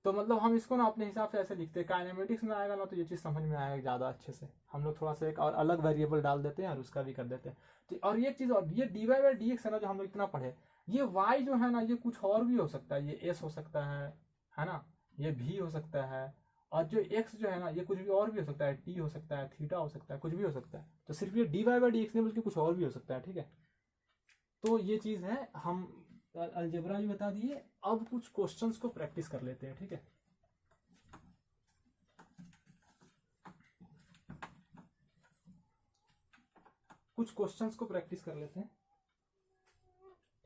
तो मतलब हम इसको ना अपने हिसाब से ऐसे लिखते हैं, काइनेमेटिक्स में आएगा ना तो ये चीज़ समझ में आएगा ज़्यादा अच्छे से। हम लोग थोड़ा सा एक और अलग वेरिएबल डाल देते हैं और उसका भी कर देते हैं। तो और ये चीज़, और ये dy/dx है ना जो हम लोग इतना पढ़े, ये y जो है ना ये कुछ और भी हो सकता है, ये s हो सकता है ना, ये v हो सकता है, और जो x जो है ना ये कुछ भी और भी हो सकता है, t हो सकता है, थीटा हो सकता है, कुछ भी हो सकता है। तो सिर्फ ये dy/dx नहीं बल्कि कुछ और भी हो सकता है, ठीक है। तो ये चीज़ है, हम अलजेब्रा भी बता दिए। अब कुछ क्वेश्चंस को प्रैक्टिस कर लेते हैं, ठीक है। कुछ क्वेश्चंस को प्रैक्टिस कर लेते हैं,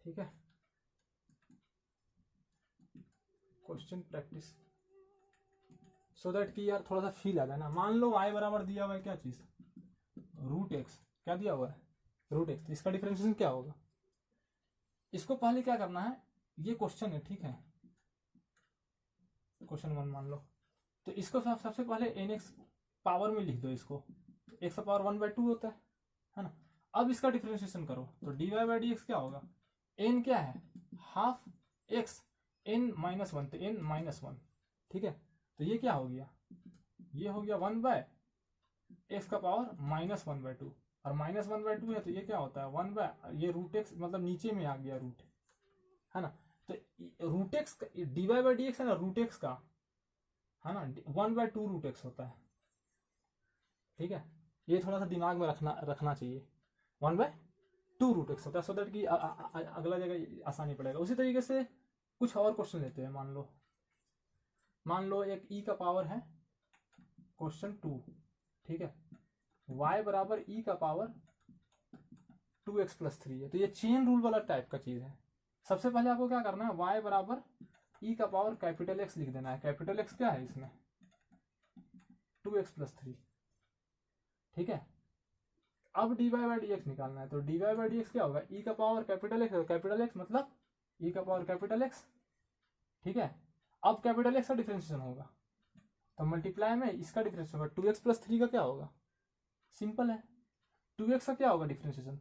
ठीक है। क्वेश्चन प्रैक्टिस सो दैट कि यार थोड़ा सा फील आ जाए ना। मान लो y बराबर दिया हुआ है क्या चीज, √x, क्या दिया हुआ है √x, इसका डिफरेंशिएशन क्या होगा। इसको पहले क्या करना है, ये क्वेश्चन है, ठीक है, क्वेश्चन 1 मान लो। तो इसको सबसे पहले nx पावर में लिख दो इसको, x का पावर 1/2 होता है ना। अब इसका डिफरेंशिएशन करो तो dy/dx क्या होगा, n क्या है हाफ x, n -1 तो n -1, ठीक है। तो ये क्या हो गया, ये हो गया 1/x का पावर -1/2, और -1/2 है तो ये क्या होता है 1 ये √x, मतलब नीचे में आ गया रूट, है ना। तो √x dy/dx है ना √x का, है ना, 1/2 √x होता है, ठीक है। ये थोड़ा सा दिमाग में रखना चाहिए, 1/2 √x होता है, सो दैट कि अगला जगह आसानी पड़ेगा। उसी तरीके से कुछ और क्वेश्चन लेते हैं। मान लो एक e का पावर है, क्वेश्चन 2, ठीक है, y बराबर e का पावर 2x + 3 है। तो ये चेन रूल वाला टाइप का चीज है। सबसे पहले आपको क्या करना है, y बराबर e का पावर कैपिटल X लिख देना है। कैपिटल X क्या है इसमें 2x + 3, ठीक है। अब dy/dx निकालना है, तो dy/dx क्या होगा, e का पावर कैपिटल X मतलब e का पावर कैपिटल X, ठीक है। अब कैपिटल X का डिफरेंशिएशन होगा तो मल्टीप्लाई में इसका डिफरेंशिएशन होगा, 2x + 3 का क्या होगा, सिंपल है, 2x का क्या होगा डिफरेंशिएशन,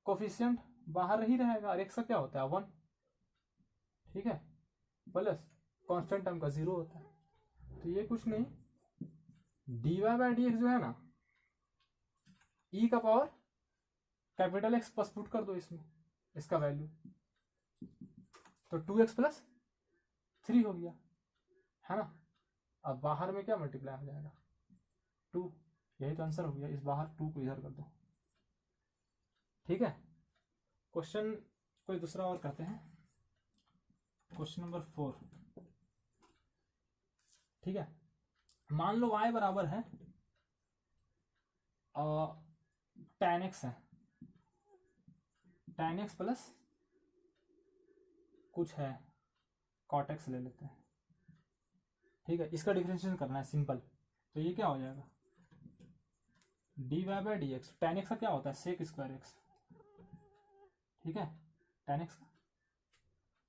कोफिशिएंट बाहर ही रहेगा, और x का क्या होता है 1, ठीक है, प्लस कांस्टेंट टर्म का 0 होता है। तो ये कुछ नहीं, dy/dx जो है ना e का power capital X plus put कर दो इसमें, इसका वैल्यू, तो 2x + 3 हो गया, है ना। अब बाहर में क्या मल्टीप्लाई हो जाएगा 2, यही तो आंसर हो गया। इस बाहर 2 को इधर कर दो, ठीक है। क्वेश्चन कोई दूसरा और करते हैं, क्वेश्चन नंबर 4, ठीक है। मान लो y बराबर है tan x है, tan x प्लस कुछ है cot x ले लेते हैं, ठीक है। इसका डिफरेंशिएशन करना है सिंपल, तो ये क्या हो जाएगा dy/dx, tan x का क्या होता है sec² x, ठीक है, tan x का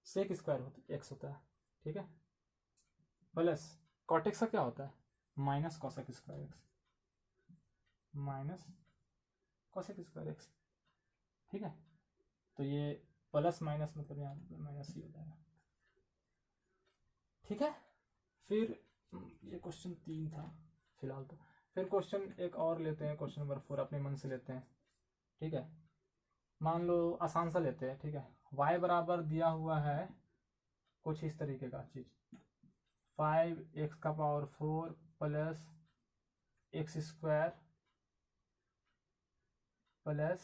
sec² x होता है, ठीक है, प्लस cot x का क्या होता है -cosec² x, -cosec² x, ठीक है। तो ये प्लस माइनस मतलब यहाँ माइनस ही हो जाएगा, ठीक है। फिर ये क्वेश्चन 3 था फिलहाल तो। फिर क्वेश्चन एक और लेते हैं, क्वेश्चन नंबर 4 अपने मन से लेते हैं, ठीक है। मान लो आसान सा लेते हैं, ठीक है। y बराबर दिया हुआ है कुछ इस तरीके का चीज, 5x का पावर 4 प्लस x² प्लस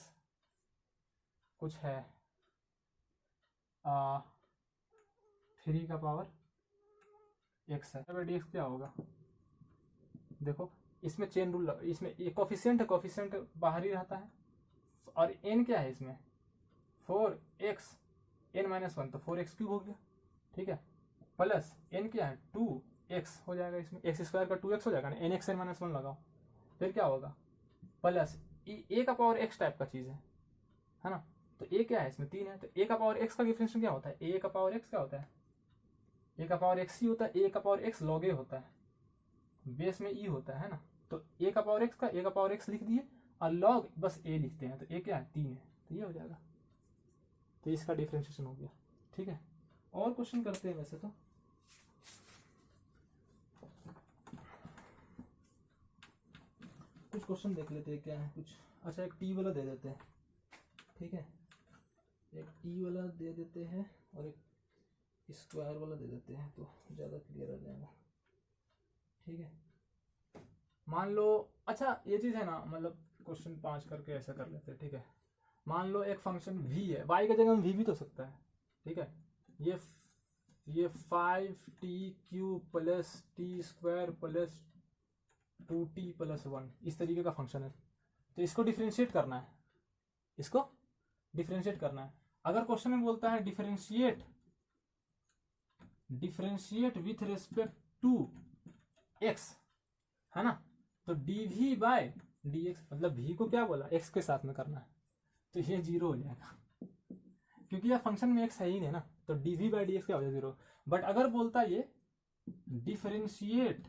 कुछ है 3 का पावर x है। dx क्या होगा, देखो इसमें चेन रूल, इसमें ये कोफिशिएंट है, कोफिशिएंट बाहर ही रहता है, और n क्या है इसमें 4x, n -1 तो 4x³ हो गया, ठीक है, प्लस n क्या है 2x हो जाएगा, इसमें x² का 2x हो जाएगा ना, nx n -1 लगाओ, फिर क्या होगा प्लस a का पावर x टाइप का चीज है ना। तो a क्या है इसमें 3 है, तो a का पावर x का डिफरेंशिएशन क्या होता है, a का पावर x क्या होता है, a का पावर x ही होता है, a का पावर x log a होता है, बेस में e होता है ना। तो a का पावर x का a का पावर x लिख दिए और log बस a लिखते हैं, तो a क्या है 3 है, तो ये हो जाएगा। तो इसका डिफरेंशिएशन हो गया। ठीक है, और क्वेश्चन करते हैं वैसे तो। कुछ क्वेश्चन देख लेते हैं क्या है कुछ। अच्छा, एक टी वाला दे देते हैं। ठीक है, एक टी वाला दे देते हैं और एक स्क्वायर वाला दे देते हैं, तो ज़्यादा क्लियर आ जाएगा। ठीक है, मान लो, अच्छा ये चीज़ है ना, मतलब क्वेश्चन 5 करके ऐसा कर लेते हैं। ठीक है, मान लो एक फंक्शन v है, y की जगह हम v भी तो सकता है। ठीक है, ये 5t³ plus t² plus 2t+1 इस तरीके का फंक्शन है। तो इसको डिफरेंशिएट करना है, इसको डिफरेंशिएट करना है। अगर क्वेश्चन में बोलता है differentiate with respect to x, है ना, तो dv/dx, मतलब v को क्या बोला, x के साथ में करना है, तो ये 0 हो जाएगा क्योंकि यह फंक्शन में x है ही नहीं ना, तो dv/dx क्या हो जाएगा 0। बट अगर बोलता ये differentiate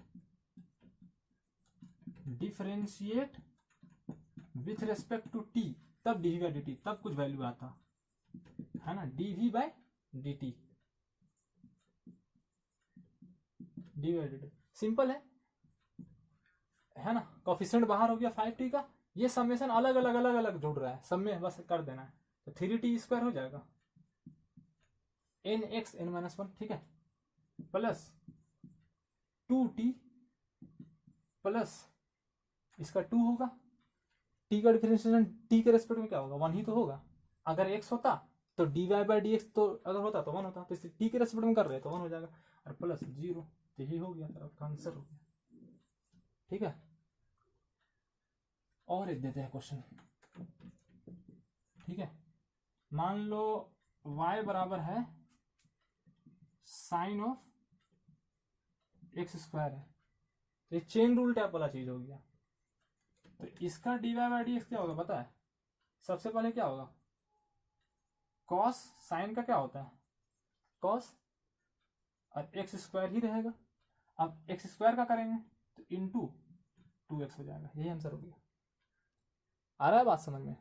with respect to t, तब dv/dt, तब कुछ वैल्यू आता है ना, dv/dt, dv/dt सिंपल है ना। कोफिशिएंट बाहर हो गया 5t का, ये समेशन अलग अलग जुड़ रहा है, सब में बस कर देना है, तो 3t² हो जाएगा nx n-1। ठीक है, प्लस 2t प्लस इसका 2 होगा, t का डिफरेंशिएशन t के रेस्पेक्ट में क्या होगा, 1 ही तो होगा। अगर x होता तो dy/dx, तो अगर होता तो 1 होता, तो इसे t के रेस्पेक्ट में कर रहे हैं तो 1 हो जाएगा, और प्लस 0, तो यही हो गया, तो आपका आंसर हो गया। ठीक है, और एक देते हैं क्वेश्चन। ठीक है, मान लो y बराबर है साइन ऑफ x² है, तो ये चेन रूल टाइप वाला चीज हो गया। तो इसका dy/dx क्या होगा पता है, सबसे पहले क्या होगा, कॉस, साइन का क्या होता है कॉस, और x² ही रहेगा। अब x² का करेंगे तो इंटू 2x हो जाएगा, यही आंसर हो गया। आ रहा है बात समझ में।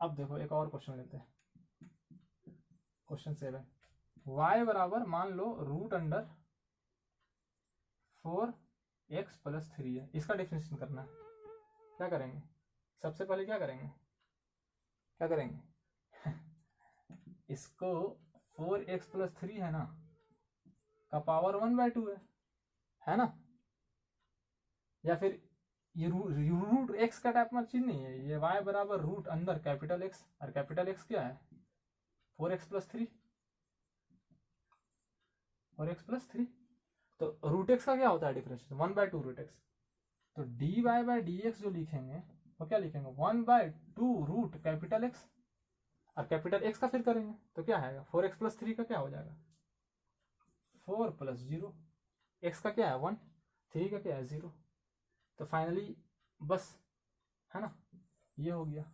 अब देखो एक और क्वेश्चन लेते हैं, क्वेश्चन 7। y बराबर मान लो √4x + 3 है, इसका डिफरेंशिएशन करना है। क्या करेंगे, सबसे पहले क्या करेंगे इसको 4x + 3 है ना, का पावर 1/2 है ना, या फिर ये रूट x का टाइप में चीज नहीं है, ये y बराबर रूट अंदर कैपिटल X, और कैपिटल X क्या है 4x + 3, 4x + 3, तो √x का क्या होता है डिफरेंशिएशन 1/2 √x, तो dy/dx जो लिखेंगे वो क्या लिखेंगे 1/2 रूट कैपिटल X, और कैपिटल X का फिर करेंगे तो क्या आएगा 4x + 3 का क्या हो जाएगा 4 + 0, x का क्या है 1, 3 का क्या है 0, तो फाइनली बस है ना, ये हो गया।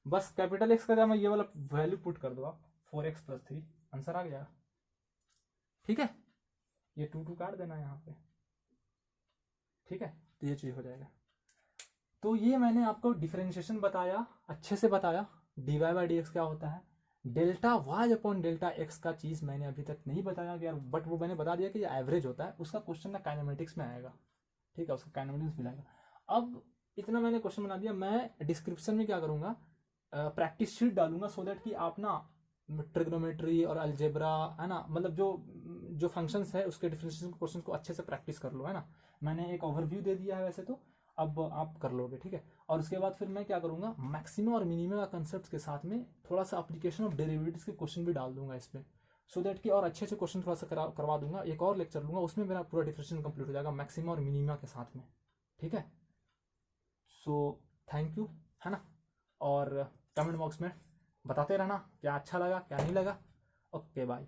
बस कैपिटल X का जब मैं ये वाला वैल्यू पुट कर दो आप 4x + 3, आंसर आ गया। ठीक है, ये 2 काट देना यहाँ पे। ठीक है, तो ये चीज हो जाएगा। तो ये मैंने आपको डिफरेंशिएशन बताया, अच्छे से बताया, dy/dx क्या होता है, Δy/Δx का चीज मैंने अभी तक नहीं बताया गया, बट वो मैंने बता दिया कि ये एवरेज होता है, उसका क्वेश्चन ना काइनेमेटिक्स में आएगा। ठीक है, उसका काइनेमेटिक्स भी आएगा। अब इतना मैंने क्वेश्चन बना दिया, मैं डिस्क्रिप्शन में क्या करूंगा, प्रैक्टिस शीट डालूंगा, सो दैट कि आप ना ट्रिग्नोमेट्री और अलजेब्रा, है ना, मतलब जो फंक्शंस है उसके डिफरेंशिएशन क्वेश्चन को अच्छे से प्रैक्टिस कर लो, है ना। मैंने एक ओवरव्यू दे दिया है वैसे तो, अब आप कर लोगे। ठीक है, और उसके बाद फिर मैं क्या करूंगा, मैक्सिमम और मिनिमम का कंसेप्ट के साथ में थोड़ा सा एप्लीकेशन ऑफ डेरिवेटिव्स के क्वेश्चन भी डाल दूंगा इसमें, सो दैट कि और अच्छे अच्छे क्वेश्चन थोड़ा सा करवा दूंगा। एक और लेक्चर लूंगा, उसमें मेरा पूरा डिफरेंशिएशन कंप्लीट हो जाएगा मैक्सिमम और मिनिमम के साथ में। ठीक है, सो थैंक यू, है ना, और कमेंट बॉक्स में बताते रहना क्या अच्छा लगा क्या नहीं लगा। Okay bye.